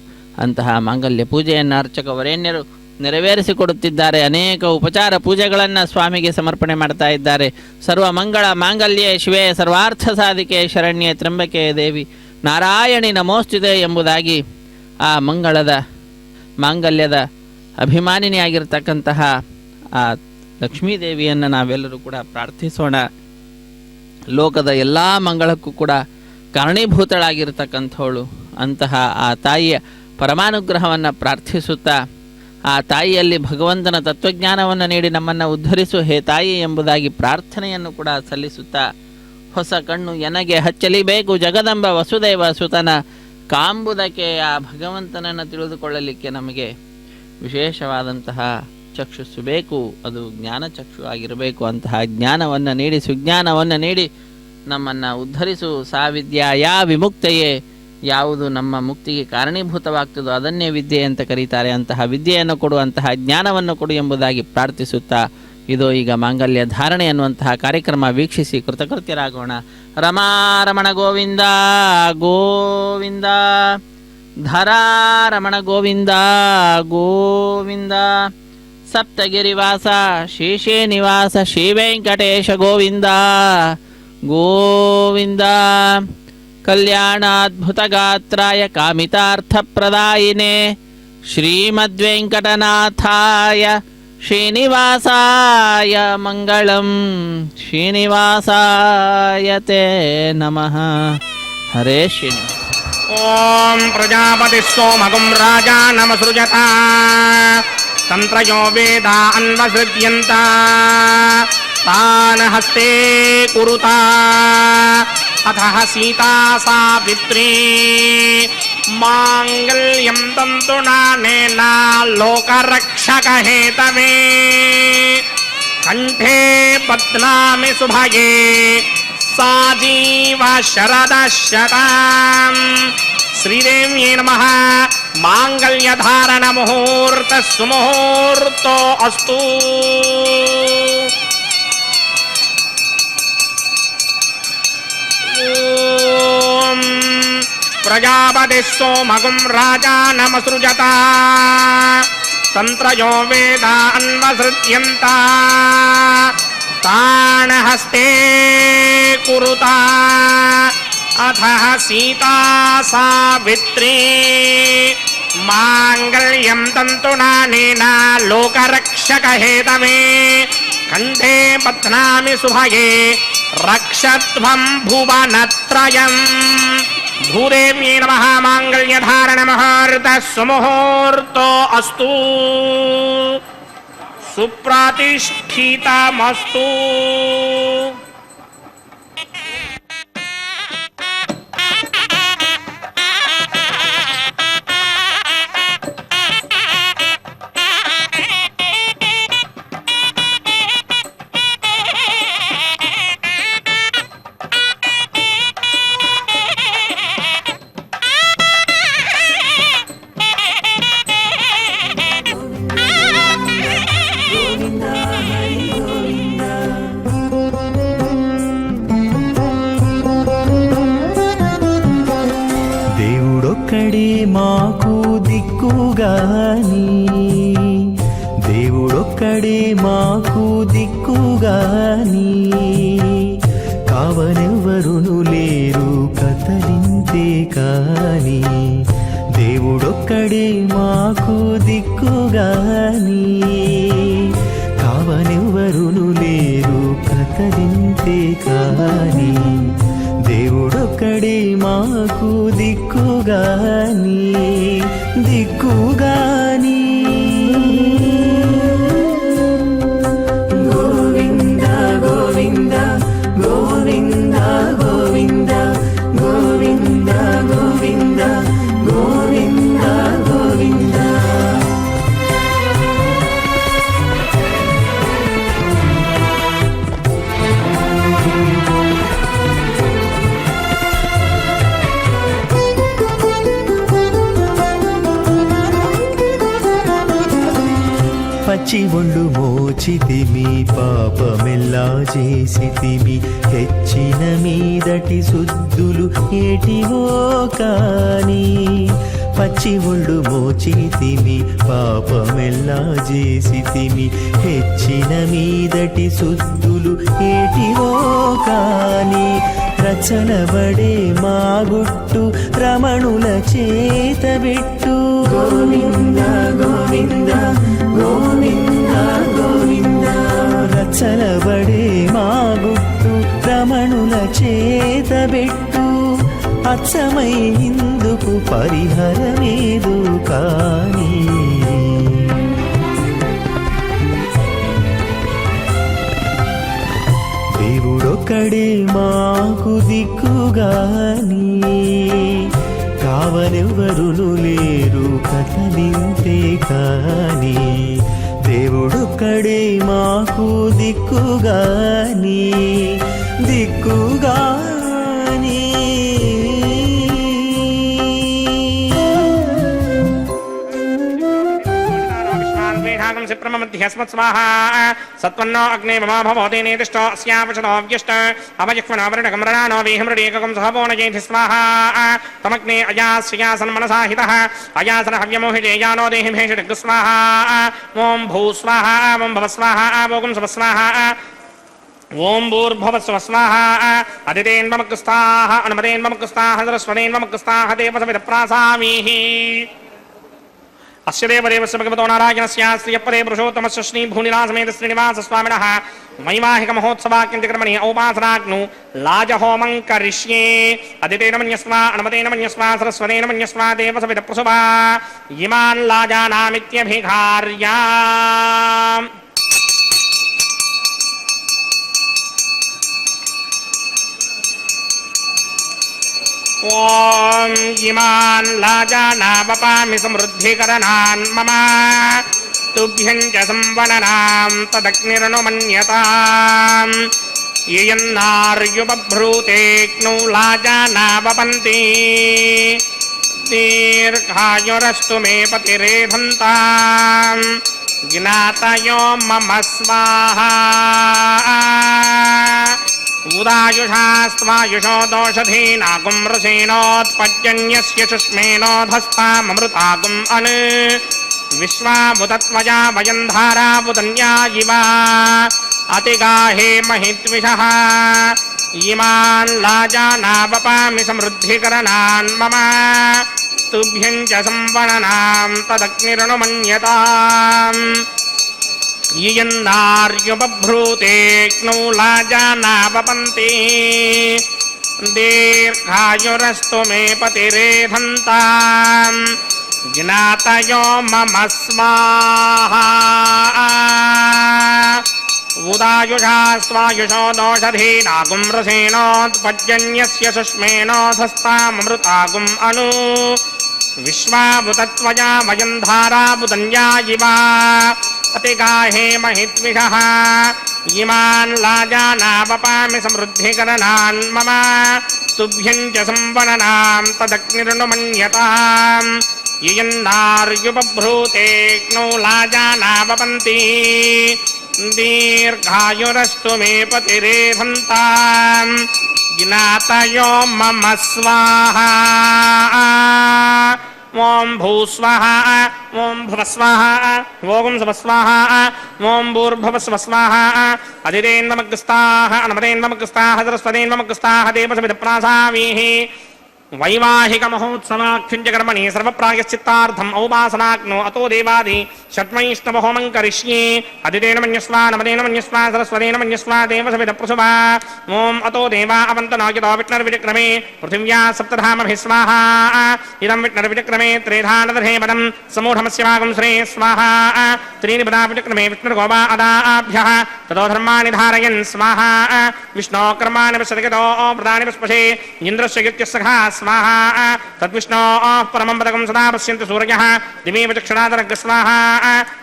ಅಂತಹ ಮಾಂಗಲ್ಯ ಪೂಜೆಯನ್ನು ಅರ್ಚಕವರೇಣ್ಯರು ನೆರವೇರಿಸಿಕೊಡುತ್ತಿದ್ದಾರೆ. ಅನೇಕ ಉಪಚಾರ ಪೂಜೆಗಳನ್ನು ಸ್ವಾಮಿಗೆ ಸಮರ್ಪಣೆ ಮಾಡ್ತಾ ಇದ್ದಾರೆ. ಸರ್ವ ಮಂಗಳ ಮಾಂಗಲ್ಯೆ ಶಿವೆ ಸರ್ವಾರ್ಥ ಸಾಧಿಕೆ ಶರಣ್ಯೆ ತ್ರ್ಯಂಬಕೆ ದೇವಿ ನಾರಾಯಣಿ ನಮೋಸ್ತುತೆ ಎಂಬುದಾಗಿ ಆ ಮಾಂಗಲ್ಯದ ಅಭಿಮಾನಿನಿಯಾಗಿರ್ತಕ್ಕಂತಹ ಆ ಲಕ್ಷ್ಮೀದೇವಿಯನ್ನು ನಾವೆಲ್ಲರೂ ಕೂಡ ಪ್ರಾರ್ಥಿಸೋಣ. ಲೋಕದ ಎಲ್ಲ ಮಂಗಳಕ್ಕೂ ಕೂಡ ಕಾರಣೀಭೂತಳಾಗಿರ್ತಕ್ಕಂಥವಳು ಅಂತಹ ಆ ತಾಯಿಯ ಪರಮಾನುಗ್ರಹವನ್ನು ಪ್ರಾರ್ಥಿಸುತ್ತಾ ಆ ತಾಯಿಯಲ್ಲಿ ಭಗವಂತನ ತತ್ವಜ್ಞಾನವನ್ನು ನೀಡಿ ನಮ್ಮನ್ನು ಉದ್ಧರಿಸು ಹೇ ತಾಯಿ ಎಂಬುದಾಗಿ ಪ್ರಾರ್ಥನೆಯನ್ನು ಕೂಡ ಸಲ್ಲಿಸುತ್ತಾ ಹೊಸ ಕಣ್ಣು ಎನಗೆ ಹಚ್ಚಲಿಬೇಕು ಜಗದಂಬ ವಸುದೇವ ಸುತನ ಕಾಂಬುದಕ್ಕೆ ಆ ಭಗವಂತನನ್ನು ತಿಳಿದುಕೊಳ್ಳಲಿಕ್ಕೆ ನಮಗೆ ವಿಶೇಷವಾದಂತಹ ಚಕ್ಷುಸ್ಸು ಬೇಕು, ಅದು ಜ್ಞಾನಚಕ್ಷು ಆಗಿರಬೇಕು. ಅಂತಹ ಜ್ಞಾನವನ್ನು ನೀಡಿ ಸುಜ್ಞಾನವನ್ನು ನೀಡಿ ನಮ್ಮನ್ನು ಉದ್ಧರಿಸು. ಸಾ ವಿದ್ಯಾ ಯಾ ವಿಮುಕ್ತೆಯೇ, ಯಾವುದು ನಮ್ಮ ಮುಕ್ತಿಗೆ ಕಾರಣೀಭೂತವಾಗ್ತದೋ ಅದನ್ನೇ ವಿದ್ಯೆ ಅಂತ ಕರೀತಾರೆ. ಅಂತಹ ವಿದ್ಯೆಯನ್ನು ಕೊಡು, ಅಂತಹ ಜ್ಞಾನವನ್ನು ಕೊಡು ಎಂಬುದಾಗಿ ಪ್ರಾರ್ಥಿಸುತ್ತಾ ಇದು ಈಗ ಮಾಂಗಲ್ಯ ಧಾರಣೆ ಅನ್ನುವಂತಹ ಕಾರ್ಯಕ್ರಮ ವೀಕ್ಷಿಸಿ ಕೃತಕೃತ್ಯರಾಗೋಣ. ರಮಾರಮಣ ಗೋವಿಂದ ಗೋವಿಂದ, ಧರಾರಮಣ ಗೋವಿಂದ ಗೋವಿಂದ, ಸಪ್ತಗಿರಿವಾಸ ಶೇಷೇ ನಿವಾಸ ಶ್ರೀ ವೆಂಕಟೇಶ ಗೋವಿಂದ ಗೋವಿಂದ, ಕಲ್ಯಾಣಾದ್ಭುತಗಾತ್ರಾಯ ಕಾಮಿತಾರ್ಥಪ್ರದಾಯಿನೇ ಶ್ರೀಮದ್ವೆಂಕಟನಾಥಾಯ ಶ್ರೀನಿವಾಸಾಯ ಮಂಗಳಂ, ಶ್ರೀನಿವಾಸಾಯ ತೇ ನಮಃ. ಹರೇ ಶ್ರೀನಿವಾಸ. ಓಂ ಪ್ರಜಾಪತಿ ಸೋಮಗುಂ ರಾಜಾ ನಮಸೃಜತ ತಂತ್ರಯೋ ವೇದ ಅನ್ವಸೃಜ್ಯಂತ ತಾನ ಹಸ್ತೆ ಕುರುತ ಅತಃ ಸೀತಾ ಸಾವಿತ್ರೀ ಮಾಂಗಲ್ಯಂ ತಂತುನಾನೇನ ಲೋಕರಕ್ಷಕ ಹೇತವೇ ಕಂಠೇ ಬಧ್ನಾಮಿ ಸುಭಗೆ ಸಾಜೀವ ಶರದಃ ಶತಾಂ శ్రీదేవ్యే నమః. మాంగళ్యధారణ ముహూర్త సుముహూర్తో అస్తు. ప్రజాపతి సోమగుం రాజానమసృజత తంత్రయో వేదాన్వసృజ్యంత తాన హస్తే కురుత అథ సీతా సావిత్రీ మాంగళ్యం తంతునానేన లోకరక్షక హేతవే కంఠే బధ్నామి శుభగే రక్షత్వం భువనత్రయం. భూదేవ్యై నమః. మాంగళ్యధారణ ముహూర్త సుముహూర్తో అస్తు. సుప్రతిష్ఠితమస్తు. దేవుడొక్కడే మాకు దిక్కుగాని, దేవుడొక్కడే మాకు దిక్కుగాని, కావనెవ్వరును లేరు కథలింతే కాని. దేవుడొక్కడే మాకు దిక్కుగాని, కావనెవ్వరును లేరు కథలింతే కాని. దేవుడొక్కడే మాకు దిక్కుగాని, దిక్కుగాని. గోవింద గోవింద గోవింద గోవింద గోవింద గోవింద గోవింద గోవింద. పచ్చి ఒళ్ళు మోచితిమి, పాపమెల్లా చేసితిమి, హెచ్చిన మీదటి శుద్ధులు ఏటివో కాని. పచ్చి ఒళ్ళు మోచితిమి, పాపమెల్లా చేసితిమి, హెచ్చిన మీదటి శుద్ధులు ఏటివో కాని. రచనబడే మా గుట్టు రమణుల చేతబెట్టు. గోవింద గోవింద గోవింద గోవింద. రచనబడే మా గుట్టు రమణుల చేతబెట్టు. అచ్చమై ఇందుకు పరిహరమేదు కాని. దేవుడొక్కడే మాకు దిక్కుగాని, కావనెవ్వరును లేరు కథలింతే కాని. దేవుడొక్కడే మాకు దిక్కుగాని, దిక్కుగాని. బ్రహ్మమధ్యస్మత్స్వాహా సత్వన్నో అగ్నే మమా భవతే నేతిష్టో అస్యాపశతోవ్యష్ట అవజిహ్వనోవరణకమరణానో వేహమృడేకం సహపోనజేతి స్వాహా తమగ్నే అయాస్యాసన్మనసాహితః అయాసన హవ్యమోహిజేయానో దేహి భేషడిగ్గు స్వాహా ఓం భూ స్వాహా ఓం భవ స్వాహా ఓం శవ స్వాహా ఓం భూర్భువస్వ స్వాహా అదితేన్మమగ్గుస్తాః అనుమతేన్మమగ్గుస్తాః సరస్వతేన్మమగ్గుస్తాః దేవసవిద ప్రాసామీః. అస్య దేవదేవస్య భగవతో నారాయణస్య శ్రీయప్పదే పురుషోత్తమస్య శ్రీభూనిలాసమేత శ్రీనివాసస్వామినః వైవాహిక మహోత్సవాక్యంతిక్రమణి ఔపాసనాగ్ను లాజహోమం కరిష్యే. అదితేన మన్యస్వ అనుమతేన మన్యస్వ సరస్వతేన మన్యస్వ దేవసవిద ప్రసుభా ఇమాన్ లాజానామిత్యభిఘార్యా. ఓం ఇమాన్ లాజానావపామి సమృద్ధికరణాన్ మమ తుభ్యం చ సంవననాం తదగ్నిరనుమన్యతాం. యయన్నార్యుపభ్రూతేక్ను లాజానావపంతి दीर्घायुरस्तु मे पतिरेधन्ताम् ज्ञातयो मम स्वाहा उदायुषास्त्वायुषो दोषधीनागुं रसेनोत्पद्यन्यस्य शुष्मेनोधस्ताममृतागुम् अन् विश्वामुतत्वया वयं धारावुदन्या इव अतिगाहे महिद्विषः इमान् लाजानावपामि समृद्धिकरणान् मम तुभ्यं च संवणनां तदग्निरनुमन्यताम् यन्नार्युपभ्रूते क्नौ लाजानावपन्ति दीर्घायुरस्तु मे पतिरेधन्ताम् ज्ञातयो मम स्वाहा उदायुषास्त्वायुषो दोषधीनागुं रसेनोत्पद्यन्यस्य शुष्मेनोधस्ताममृतागुम् अनु विश्वाभुतत्वया वयं धारावुदन्या इव अतिगाहे महिद्विषः इमान् लाजानावपामि समृद्धिकरणान् मम तुभ्यं च संवणनां तदग्निरनुमन्यताम् यन्नार्युपभ्रूते क्नौ लाजानावपन्ति दीर्घायुरस्तु मे पतिरेधन्ताम् ज्ञातयो मम स्वाहा ओं भूस्वाहा ओं भुवस्वाहा ओं सुवस्वाहा ओं भूर्भुवस्वस्वाहा अधिरेन्वमग्रस्ताः अनमरेन्वमग्रस्ताः सरस्वतेन्वमग्रस्ताः देवसमिधप्रासावीः वैवाहिकमहोत्सवाख्युञ्च कर्मणि सर्वप्रायश्चित्तार्थम् औपासनाग्नो अतो देवादि षट्वैष्णवहोमं करिष्ये अधितेन मन्यस्वा नमदेन मन्यस्वा सरस्वतेन मन्यस्वा देवसमिधप्रसुवा ओम् अतो देवा अवन्तनो यतो विष्णुर्विचक्रमे पृथिव्या सप्तधामभिः स्वाहा इदं विष्णुर्विचक्रमे त्रेधानदर्हे पदं समूढमस्य भागं श्रे स्वाहा त्रीणि पदा विचक्रमे विष्णुर्गोवा अदाभ्यः ततो धर्माणि धारयन् स्वाहा विष्णो कर्माणि पश्यतो प्रदानि पुष्पशे इन्द्रस्य युक्त्यस्सखा स्वाहा तद्विष्णो परमं पदकं सदा पश्यन्ति सूर्यः दिवे चक्षुरादरग् स्वाहा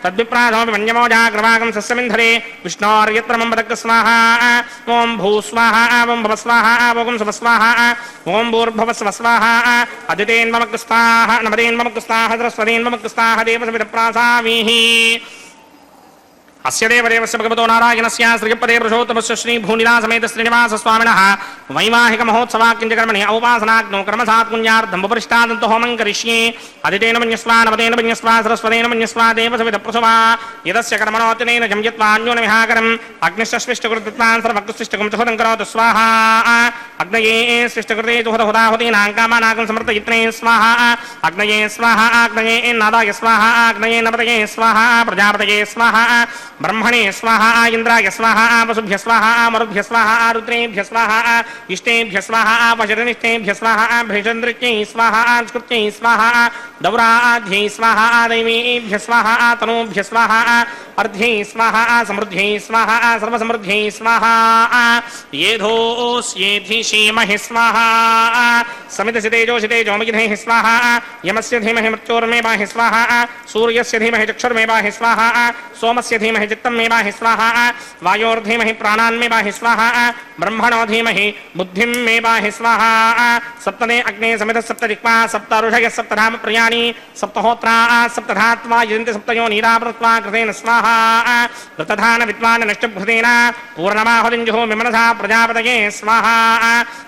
तद्विप्राधोऽपि मन्यमोजाग्रवागं सस्यमिन्धरे विष्णोर्यत्रमं पदक् स्वाहा ओं भूस्वाहा ओं भवस्वाहा ओं सुवस्वाहा ओं भूर्भवस्वस्वाहा अदितेन्वमग्रस्ताः नमदेन्वमग्रस्ताः सरस्वतेन्वमग्रस्ताः देवसमिधप्रासावीः अस्य देवदेवस्य भगवतो नारायणस्य श्रीपदे पुरुषोत्तमस्य श्रीभूनिलासमेत श्रीनिवासस्वामिनः वैवाहिकमहोत्सवाख्यञ्च कर्मणि औपासनाग्नो कर्मसात्पुण्यार्थं उपरिष्टादन्तो होमं करिष्ये अधितेन मन्यस्वा नवतेन मन्यस्वा सरस्वतेन मन्यस्वा देवसमिधप्रसुवा यदस्य कर्मणोऽतिनेन जं यत्वान्योनविहाकरम् अग्निश्चष्विष्टकृतत्वान् सर्वकृष्टिष्टकं चहुतं करोतु स्वाहा अग्नये सृष्टकृते चुहदहुदाहुतीनां कामानागं समर्थयित्रे स्वाहा अग्नये स्वाहा अग्नये नादाय स्वाहा अग्नये नपतये स्वाहा प्रजापतये स्वाहा ब्रह्मणे स्वाहा इंद्राय स्वाहा वसुभ्य स्वाहा मरुभ्य स्वाहा रुद्रेभ्य स्वाहा इष्टेभ्य स्वाहा वशरनिष्ठेभ्य स्वाहा भृषन्द्रित्यै स्वाहा स्कृत्यै स्वाहा दौराध्यै स्वाहा दैवीभ्य स्वाहा तनूभ्य स्वाहा अर्ध्यै स्वाहा समृद्ध्यै स्वाहा सर्वसमृद्ध्यै स्वाहा येधोऽस्येधिषीमहि स्वाहा समितसितेजोषितेजो मगिधैः स्वाहा यमस्य धीमहि मृत्योर्मेवाहि स्वाहा सूर्यस्य धीमहि चक्षुर्मेवाहि स्वाहा सोमस्य धीमहि चित्तं मे वाहि स्वाहा वायोर्धीमहि प्राणान् मे वाहि स्वाहा ब्रह्मणो धीमहि बुद्धिं मे वाहि स्वाहा सप्तमे अग्ने समितः सप्तदिक्पा सप्त ऋषयः सप्तधाम प्रियाणि सप्तहोत्रा सप्तधात्वा यजन्ति सप्तयो नीरावृत्वा कृतेन स्वाहा ऋतधान विद्वान् नष्टभृतेन पूर्णमाहुतिञ्जुहो विमनसा प्रजापतये स्वाहा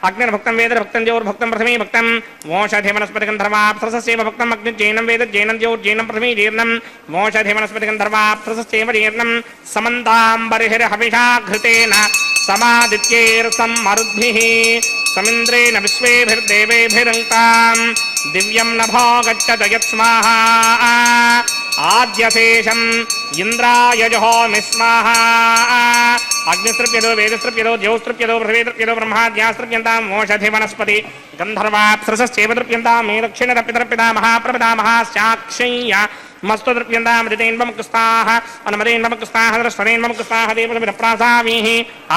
अग्निर्भुक्तं वेदर्भुक्तं द्योर्भुक्तं पृथिवी भुक्तं वोषधिवनस्पतिगन्धर्वाप्सरसस्यैव भुक्तम् अग्निर्जैनं वेदज्जैनं द्योर्जैनं पृथिवी जीर्णं वोषधिवनस्पतिगन्धर्वाप्सरसस्यैव जीर्णं समन्ताम्बरिहिर्हविषा घृतेन समादित्यैर्सं मरुद्भिः समिन्द्रेण विश्वेभिर्देवेभिरङ्क्तां दिव्यं नभो गच्छत यत्स्वाहा आद्यशेषम् इन्द्राय जुहोमि स्वाहा अग्निस्तृप्यतो वेदस्तृप्यतो द्यौस्तृप्यतो पृथिवीतृप्यतो ब्रह्माद्यास्तृप्यन्तां ओषधिवनस्पति गन्धर्वाप्सरसश्चैव तृप्यन्तां मे दक्षिणतपितर्पिता महाप्रपितामहास्याक्षय्य मस्तु तृप्यन्तां हृदयेन्वमुक्ताः अनमदेन्वमुक्ताः सरस्वतेन्वमुक्ताः देवसमिधप्रासावीः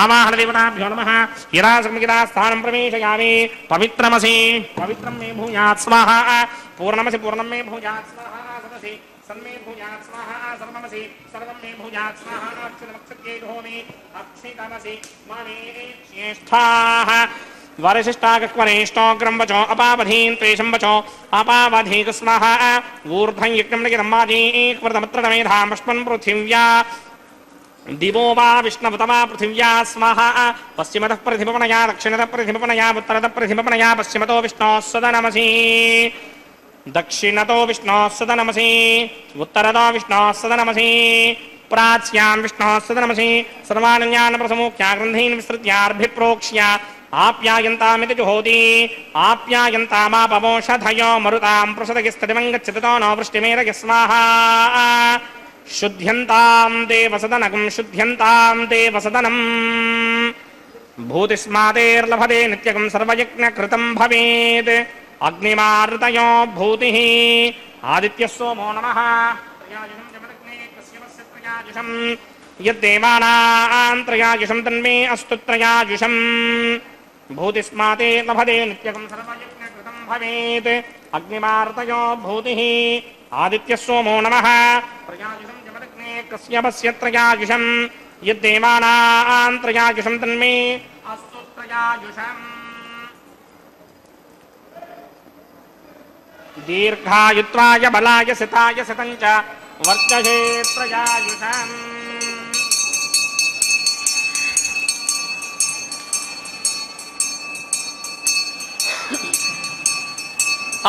आवाहन देवताभ्यो नमः यदा संहिता स्थानं प्रवेशयामि पवित्रमसि पवित्रं मे भूयात् स्वाहा पूर्णमसि पूर्णं मे भूयात् स्वाहा सदसि सन्मे भूयात् स्वाहा सर्वमसि सर्वं मे भूयात् स्वाहा अक्षरमक्षत्यै होमि अक्षितमसि ममे ज्येष्ठाः द्वारशिष्टाकक्वरेष्टोग्रं वचो अपावधीन् त्वेषं वचो अपावधीक स्वाहा ऊर्ध्वं यज्ञं लिखितमाधीकृतमत्रमेधां पुष्पन् पृथिव्या दिवो वा विष्णुवत वा पृथिव्या स्वाहा पश्चिमतः प्रतिपणया दक्षिणतः प्रतिपणया उत्तरतः प्रतिपणया पश्चिमतो विष्णोः सदनमसि दक्षिणतो विष्णोः सदनमसि उत्तरतो विष्णोः सदनमसि प्राच्यां विष्णोः सदनमसि सर्वानन्यान् प्रसमुख्या ग्रन्थीन् विस्तृत्यार्भिप्रोक्ष्य आप्यायन्तामिति जुहोति आप्यायन्तामापवोषधयो मरुतां प्रसदगिस्ततिमं गच्छतो नो वृष्टिमेरय स्वाहा शुद्ध्यन्तां देवसदनकं शुद्ध्यन्तां देवसदनम् भूतिस्मादेर्लभते नित्यकं सर्वयज्ञकृतं भवेत् अग्निमार्तयो भूतिः आदित्यः सोमो नमः यद्देवानां त्रयायुषं तन्मे अस्तु त्रयायुषम् भूतिस्माते लभते नित्यकं सर्वयज्ञकृतं भवेत् अग्निमार्तयो भूतिः आदित्यः सोमो नमः त्रयायुषं जमदग्ने कस्यपस्य त्रयायुषम् यद्देवानां त्रयायुषं तन्मे अस्तु त्रयायुषम् दीर्घायुत्वाय बलाय सिताय सितञ्च वर्चसे त्रयायुषम्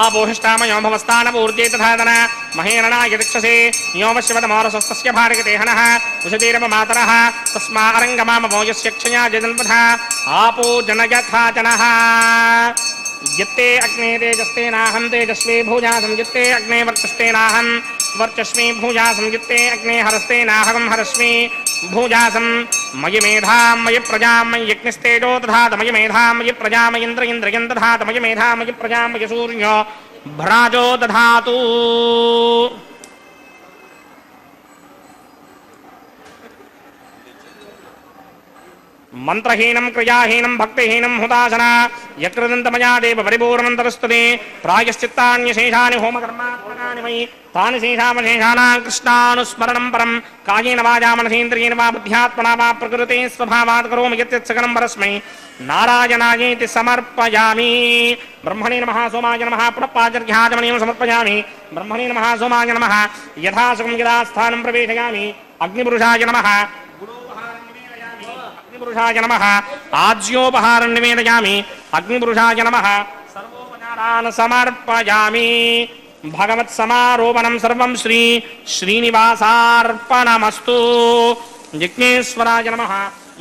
आपोहिष्टामयो भवस्तानपूर्जे तथादन महेरणाय दिक्षसे योमशिवतमोरसस्तस्य भारगतेहनः उषतीरपमातरः तस्मा अरङ्गमामवो यस्य क्षया जजन्पथ आपो जनयथा जनः यत्ते अग्ने तेजस्तेनाहं तेजस्वी भूजासं यत्ते अग्ने वर्चस्तेनाहं वर्चस्वी भूजासं यत्ते अग्ने हरस्तेनाहं हरस्मि भूजासं मयि मेधां मयि प्रजां मयि यज्ञस्तेजो दधात मयि मेधां मयि प्रजां मयि इन्द्रियं दधात मयि मेधां मयि प्रजां मयि सूर्यो भ्राजो दधातु मंत्रहीनं क्रियाहीनं भक्तिहीनं हुताशना यकृदन्तमया देव परिपूर्णन्तरस्तुते प्रायश्चित्तान्यशेषानि होमकर्मात्मकानि मयि तानि शेषावशेषाणां कृष्णानुस्मरणं परं कायेन वाचा मनसेन्द्रियेण वा बुद्ध्यात्मना वा प्रकृते स्वभावात् करोमि यत्सकलं परस्मै नारायणायेति समर्पयामि ब्रह्मणे नमः सोमाय नमः पुनःपाचर्घ्याचमनीयं समर्पयामि ब्रह्मणे नमः सोमाय नमः यथासुखं यदा स्थानं प्रवेशयामि अग्निपुरुषाय नमः अग्निपुरुषाय नमः आज्योपहारं निवेदयामि अग्निपुरुषाय नमः सर्वोपचारान् समर्पयामि भगवत्समारोपणं सर्वं श्री श्रीनिवासार्पणमस्तु जिज्ञेश्वराय नमः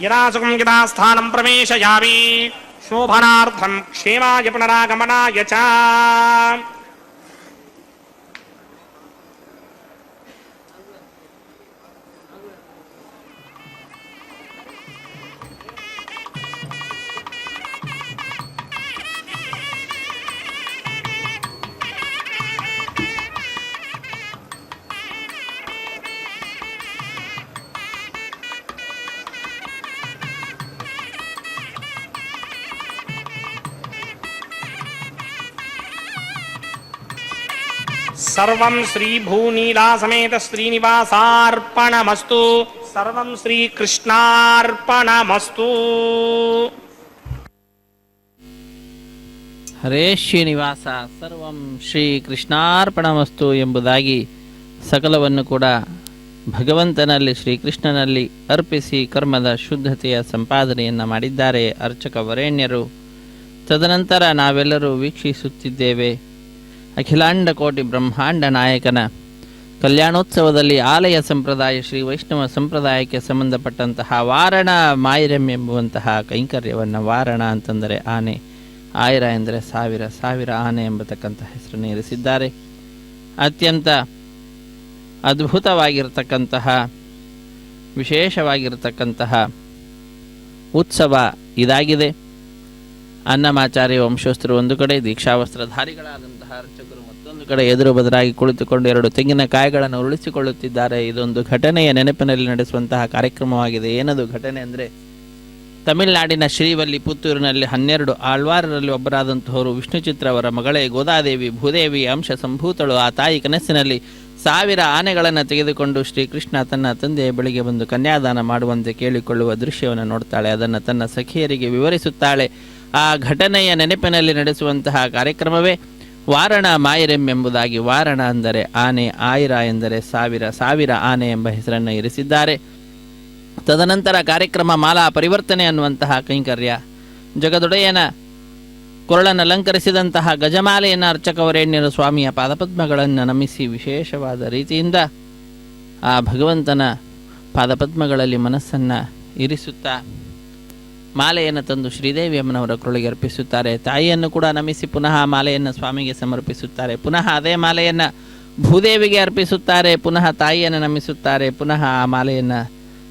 यदा सुखं यदा स्थानं प्रवेशयामि शोभनार्थं क्षेमाय पुनरागमनाय च सर्वं श्री भूनीला समेत श्रीनिवासार्पणमस्तु सर्वं श्री कृष्णार्पणमस्तु ಹರೇ ಶ್ರೀನಿವಾಸ ಸರ್ವಂ ಶ್ರೀ ಕೃಷ್ಣಾರ್ಪಣಮಸ್ತು ಎಂಬುದಾಗಿ ಸಕಲವನ್ನು ಕೂಡ ಭಗವಂತನಲ್ಲಿ ಶ್ರೀಕೃಷ್ಣನಲ್ಲಿ ಅರ್ಪಿಸಿ ಕರ್ಮದ ಶುದ್ಧತೆಯ ಸಂಪಾದನೆಯನ್ನು ಮಾಡಿದ್ದಾರೆ ಅರ್ಚಕ ವರೇಣ್ಯರು. ತದನಂತರ ನಾವೆಲ್ಲರೂ ವೀಕ್ಷಿಸುತ್ತಿದ್ದೇವೆ ಅಖಿಲಾಂಡ ಕೋಟಿ ಬ್ರಹ್ಮಾಂಡ ನಾಯಕನ ಕಲ್ಯಾಣೋತ್ಸವದಲ್ಲಿ ಆಲಯ ಸಂಪ್ರದಾಯ ಶ್ರೀ ವೈಷ್ಣವ ಸಂಪ್ರದಾಯಕ್ಕೆ ಸಂಬಂಧಪಟ್ಟಂತಹ ವಾರಣ ಮಾಯಿರಂ ಎಂಬುವಂತಹ ಕೈಂಕರ್ಯವನ್ನು ವಾರಣ ಅಂತಂದರೆ ಆನೆ, ಆಯಿರ ಎಂದರೆ ಸಾವಿರ, ಸಾವಿರ ಆನೆ ಎಂಬತಕ್ಕಂಥ ಹೆಸರನ್ನು ಇರಿಸಿದ್ದಾರೆ. ಅತ್ಯಂತ ಅದ್ಭುತವಾಗಿರತಕ್ಕಂತಹ ವಿಶೇಷವಾಗಿರತಕ್ಕಂತಹ ಉತ್ಸವ ಇದಾಗಿದೆ. ಅನ್ನಮಾಚಾರ್ಯ ವಂಶಸ್ಥರು ಒಂದು ಕಡೆ, ದೀಕ್ಷಾವಸ್ತ್ರಧಾರಿಗಳಾದಂತಹ ಅರ್ಚಕರು ಮತ್ತೊಂದು ಕಡೆ ಎದುರು ಬದಲಾಗಿ ಕುಳಿತುಕೊಂಡು 2 ತೆಂಗಿನಕಾಯಿಗಳನ್ನು ಉರುಳಿಸಿಕೊಳ್ಳುತ್ತಿದ್ದಾರೆ. ಇದೊಂದು ಘಟನೆಯ ನೆನಪಿನಲ್ಲಿ ನಡೆಸುವಂತಹ ಕಾರ್ಯಕ್ರಮವಾಗಿದೆ. ಏನದು ಘಟನೆ ಅಂದರೆ, ತಮಿಳುನಾಡಿನ ಶ್ರೀವಲ್ಲಿ ಪುತ್ತೂರಿನಲ್ಲಿ 12 ಆಳ್ವಾರರಲ್ಲಿ ಒಬ್ಬರಾದಂತಹವರು ವಿಷ್ಣುಚಿತ್ರ ಅವರ ಮಗಳೇ ಗೋದಾದೇವಿ ಭೂದೇವಿ ಅಂಶ ಸಂಭೂತಳು. ಆ ತಾಯಿ ಕನಸಿನಲ್ಲಿ 1000 ಆನೆಗಳನ್ನು ತೆಗೆದುಕೊಂಡು ಶ್ರೀಕೃಷ್ಣ ತನ್ನ ತಂದೆಯ ಬಳಿಗೆ ಬಂದು ಕನ್ಯಾದಾನ ಮಾಡುವಂತೆ ಕೇಳಿಕೊಳ್ಳುವ ದೃಶ್ಯವನ್ನು ನೋಡ್ತಾಳೆ. ಅದನ್ನು ತನ್ನ ಸಖಿಯರಿಗೆ ವಿವರಿಸುತ್ತಾಳೆ. ಆ ಘಟನೆಯ ನೆನಪಿನಲ್ಲಿ ನಡೆಸುವಂತಹ ಕಾರ್ಯಕ್ರಮವೇ ವಾರಣ ಮಾಯಿರೆಂ ಎಂಬುದಾಗಿ. ವಾರಣ ಅಂದರೆ ಆನೆ, ಆಯಿರ ಎಂದರೆ ಸಾವಿರ, ಸಾವಿರ ಆನೆ ಎಂಬ ಹೆಸರನ್ನು ಇರಿಸಿದ್ದಾರೆ. ತದನಂತರ ಕಾರ್ಯಕ್ರಮ ಮಾಲಾ ಪರಿವರ್ತನೆ ಅನ್ನುವಂತಹ ಕೈಂಕರ್ಯ. ಜಗದೊಡೆಯನ ಕೊರಳನ್ನು ಅಲಂಕರಿಸಿದಂತಹ ಗಜಮಾಲೆಯನ್ನು ಅರ್ಚಕವರೇಣ್ಯರು ಸ್ವಾಮಿಯ ಪಾದಪದ್ಮಗಳನ್ನು ನಮಿಸಿ ವಿಶೇಷವಾದ ರೀತಿಯಿಂದ ಆ ಭಗವಂತನ ಪಾದಪದ್ಮಗಳಲ್ಲಿ ಮನಸ್ಸನ್ನು ಇರಿಸುತ್ತಾ ಮಾಲೆಯನ್ನು ತಂದು ಶ್ರೀದೇವಿ ಅಮ್ಮನವರ ಕೊರಳಿಗೆ ಅರ್ಪಿಸುತ್ತಾರೆ. ತಾಯಿಯನ್ನು ಕೂಡ ನಮಿಸಿ ಪುನಃ ಮಾಲೆಯನ್ನು ಸ್ವಾಮಿಗೆ ಸಮರ್ಪಿಸುತ್ತಾರೆ. ಪುನಃ ಅದೇ ಮಾಲೆಯನ್ನು ಭೂದೇವಿಗೆ ಅರ್ಪಿಸುತ್ತಾರೆ. ಪುನಃ ತಾಯಿಯನ್ನು ನಮಿಸುತ್ತಾರೆ. ಪುನಃ ಆ ಮಾಲೆಯನ್ನು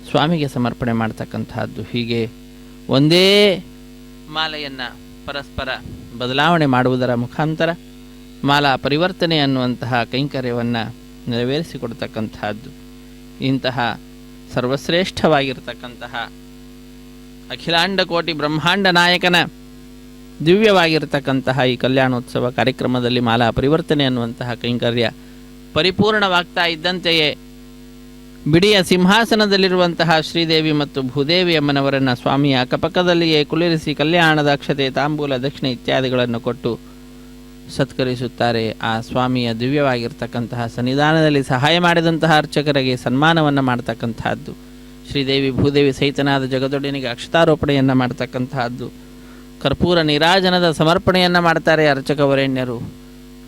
ಸ್ವಾಮಿಗೆ ಸಮರ್ಪಣೆ ಮಾಡ್ತಕ್ಕಂತಹದ್ದು. ಹೀಗೆ ಒಂದೇ ಮಾಲೆಯನ್ನು ಪರಸ್ಪರ ಬದಲಾವಣೆ ಮಾಡುವುದರ ಮುಖಾಂತರ ಮಾಲಾ ಪರಿವರ್ತನೆ ಅನ್ನುವಂತಹ ಕೈಂಕರ್ಯವನ್ನು ನೆರವೇರಿಸಿಕೊಡ್ತಕ್ಕಂತಹದ್ದು. ಇಂತಹ ಸರ್ವಶ್ರೇಷ್ಠವಾಗಿರ್ತಕ್ಕಂತಹ ಅಖಿಲಾಂಡ ಕೋಟಿ ಬ್ರಹ್ಮಾಂಡ ನಾಯಕನ ದಿವ್ಯವಾಗಿರ್ತಕ್ಕಂತಹ ಈ ಕಲ್ಯಾಣೋತ್ಸವ ಕಾರ್ಯಕ್ರಮದಲ್ಲಿ ಮಾಲಾ ಪರಿವರ್ತನೆ ಅನ್ನುವಂತಹ ಕೈಂಕರ್ಯ ಪರಿಪೂರ್ಣವಾಗ್ತಾ ಇದ್ದಂತೆಯೇ ಬಿಡಿಯ ಸಿಂಹಾಸನದಲ್ಲಿರುವಂತಹ ಶ್ರೀದೇವಿ ಮತ್ತು ಭೂದೇವಿ ಅಮ್ಮನವರನ್ನು ಸ್ವಾಮಿಯ ಅಕ್ಕಪಕ್ಕದಲ್ಲಿಯೇ ಕುಳ್ಳಿರಿಸಿ ಕಲ್ಯಾಣದ ಅಕ್ಷತೆ, ತಾಂಬೂಲ, ದಕ್ಷಿಣೆ ಇತ್ಯಾದಿಗಳನ್ನು ಕೊಟ್ಟು ಸತ್ಕರಿಸುತ್ತಾರೆ. ಆ ಸ್ವಾಮಿಯ ದಿವ್ಯವಾಗಿರ್ತಕ್ಕಂತಹ ಸನ್ನಿಧಾನದಲ್ಲಿ ಸಹಾಯ ಮಾಡಿದಂತಹ ಅರ್ಚಕರಿಗೆ ಸನ್ಮಾನವನ್ನು ಮಾಡ್ತಕ್ಕಂತಹದ್ದು. ಶ್ರೀದೇವಿ ಭೂದೇವಿ ಸಹಿತನಾದ ಜಗದೊಡೆಯನಿಗೆ ಅಕ್ಷತಾರೋಪಣೆಯನ್ನು ಮಾಡ್ತಕ್ಕಂತಹದ್ದು. ಕರ್ಪೂರ ನೀರಾಜನದ ಸಮರ್ಪಣೆಯನ್ನು ಮಾಡ್ತಾರೆ ಅರ್ಚಕವರೇಣ್ಯರು.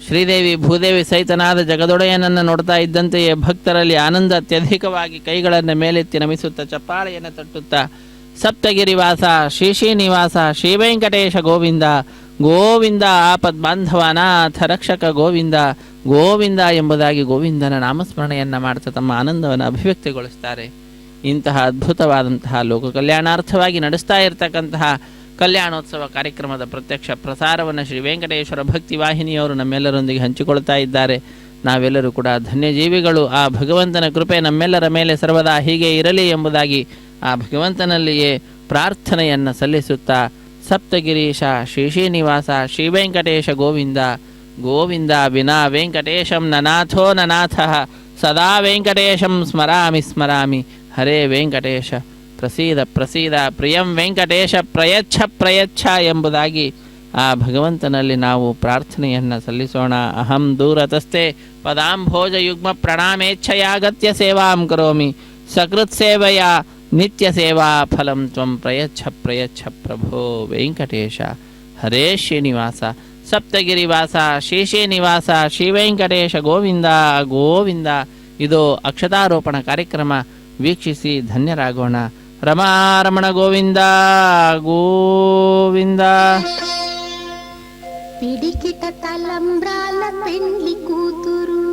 ಶ್ರೀದೇವಿ ಭೂದೇವಿ ಸಹಿತನಾದ ಜಗದೊಡೆಯನನ್ನು ನೋಡ್ತಾ ಇದ್ದಂತೆಯೇ ಭಕ್ತರಲ್ಲಿ ಆನಂದ ಅತ್ಯಧಿಕವಾಗಿ ಕೈಗಳನ್ನು ಮೇಲೆತ್ತಿ ನಮಿಸುತ್ತಾ ಚಪ್ಪಾಳೆಯನ್ನು ತಟ್ಟುತ್ತಾ ಸಪ್ತಗಿರಿವಾಸ ಶ್ರೀನಿವಾಸ ಶ್ರೀ ವೆಂಕಟೇಶ ಗೋವಿಂದ ಗೋವಿಂದ ಆಪದ್ ಬಾಂಧವನಾಥ ರಕ್ಷಕ ಗೋವಿಂದ ಗೋವಿಂದ ಎಂಬುದಾಗಿ ಗೋವಿಂದನ ನಾಮಸ್ಮರಣೆಯನ್ನು ಮಾಡ್ತಾ ತಮ್ಮ ಆನಂದವನ್ನು ಅಭಿವ್ಯಕ್ತಿಗೊಳಿಸ್ತಾರೆ. ಇಂತಹ ಅದ್ಭುತವಾದಂತಹ ಲೋಕ ಕಲ್ಯಾಣಾರ್ಥವಾಗಿ ನಡೆಸ್ತಾ ಇರತಕ್ಕಂತಹ ಕಲ್ಯಾಣೋತ್ಸವ ಕಾರ್ಯಕ್ರಮದ ಪ್ರತ್ಯಕ್ಷ ಪ್ರಸಾರವನ್ನು ಶ್ರೀ ವೆಂಕಟೇಶ್ವರ ಭಕ್ತಿ ವಾಹಿನಿಯವರು ನಮ್ಮೆಲ್ಲರೊಂದಿಗೆ ಹಂಚಿಕೊಳ್ತಾ ಇದ್ದಾರೆ. ನಾವೆಲ್ಲರೂ ಕೂಡ ಧನ್ಯಜೀವಿಗಳು. ಆ ಭಗವಂತನ ಕೃಪೆ ನಮ್ಮೆಲ್ಲರ ಮೇಲೆ ಸರ್ವದಾ ಹೀಗೆ ಇರಲಿ ಎಂಬುದಾಗಿ ಆ ಭಗವಂತನಲ್ಲಿಯೇ ಪ್ರಾರ್ಥನೆಯನ್ನು ಸಲ್ಲಿಸುತ್ತಾ ಸಪ್ತಗಿರೀಶ ಶ್ರೀನಿವಾಸ ಶ್ರೀ ವೆಂಕಟೇಶ ಗೋವಿಂದ ಗೋವಿಂದ ವಿನಾ ವೆಂಕಟೇಶಂ ನನಾಥೋ ನನಾಥಃ ಸದಾ ವೆಂಕಟೇಶಂ ಸ್ಮರಾಮಿ ಸ್ಮರಾಮಿ ಹರೇ ವೆಂಕಟೇಶ ಪ್ರಸೀದ ಪ್ರಸೀದ ಪ್ರಿಯಂ ವೆಂಕಟೇಶ ಪ್ರಯಚ್ಛ ಪ್ರಯಚ್ಛ ಎಂಬುದಾಗಿ ಆ ಭಗವಂತನಲ್ಲಿ ನಾವು ಪ್ರಾರ್ಥನೆಯನ್ನು ಸಲ್ಲಿಸೋಣ. ಅಹಂ ದೂರತಸ್ಥೆ ಪದಾಂಭೋಜ ಯುಗ್ಮ ಪ್ರಣಾಮೇಚ್ಛಯಾಗತ್ಯ ಸೇವಾಂ ಕರೋಮಿ ಸಕೃತ್ ಸೇವೆಯ ನಿತ್ಯ ಸೇವಾ ಫಲಂ ತ್ವಂ ಪ್ರಯಚ್ಛ ಪ್ರಯಚ್ಛ ಪ್ರಭೋ ವೆಂಕಟೇಶ ಹರೇ ಶ್ರೀನಿವಾಸ ಸಪ್ತಗಿರಿವಾಸ ಶ್ರೀನಿವಾಸ ಶ್ರೀ ವೆಂಕಟೇಶ ಗೋವಿಂದ ಗೋವಿಂದ. ಇದು ಅಕ್ಷತಾರೋಪಣ ಕಾರ್ಯಕ್ರಮ ವೀಕ್ಷಿಸಿ ಧನ್ಯರಾಗೋಣ. ರಮಾರಮಣ ಗೋವಿಂದ ಗೋವಿಂದ. పిడికిట తలంబ్రాల పెండ్లి కూతురు,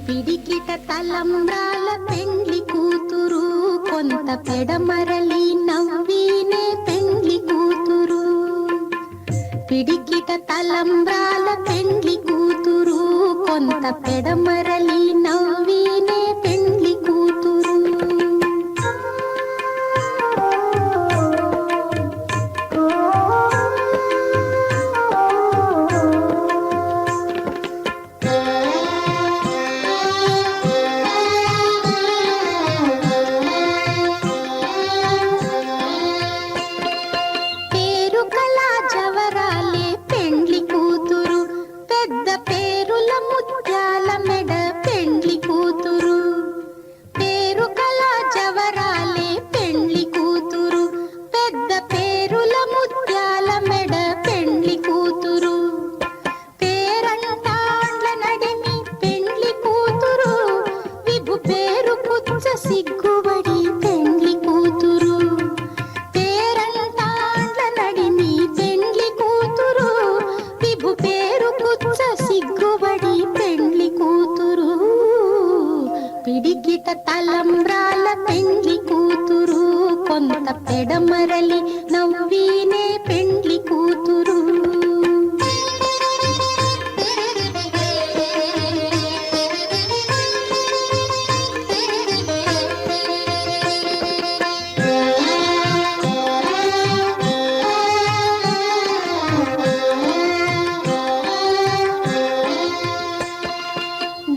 పిడికిట తలంబ్రాల పెండ్లి కూతురు, కొంత పెడమరలి నవ్వినే పెండ్లి కూతురు. పిడికిట తలంబ్రాల పెండ్లి కూతురు, కొంత పెడమరలి నవ్వినే పెండ్లి కూతురు. పిడికిట తలంబ్రాల పెండ్లి కూతురు, కొంత పెడమరలి నవ్వినే పెండ్లి కూతురు.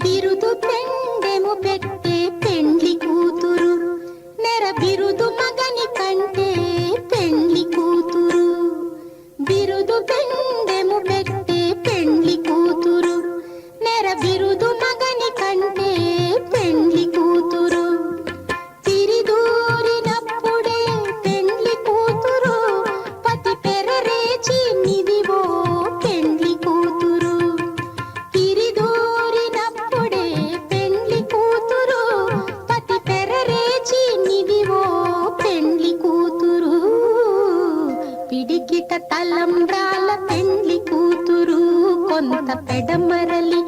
బిరుదు పెండెము పెట్టే పెండ్లి కూతురు, నెర బిరుదు మగని కంటే బిరుదు పెండెము పెట్టే పెండ్లి కూతురు నెర బిరుదు మగని కంటే పెండ్లి కూతురు తిరిదూరినప్పుడే పెండ్లి కూతురు పతి పెరరేచి నిదివో పెండ్లి కూతురు తిరిదూరినప్పుడే పెండ్లి కూతురు పతి పెరరేచి నిదివో పెండ్లి కూతురు పిడికిట తలంబ్రాల పెండ్లి కూతురు కొంత పెడమరలి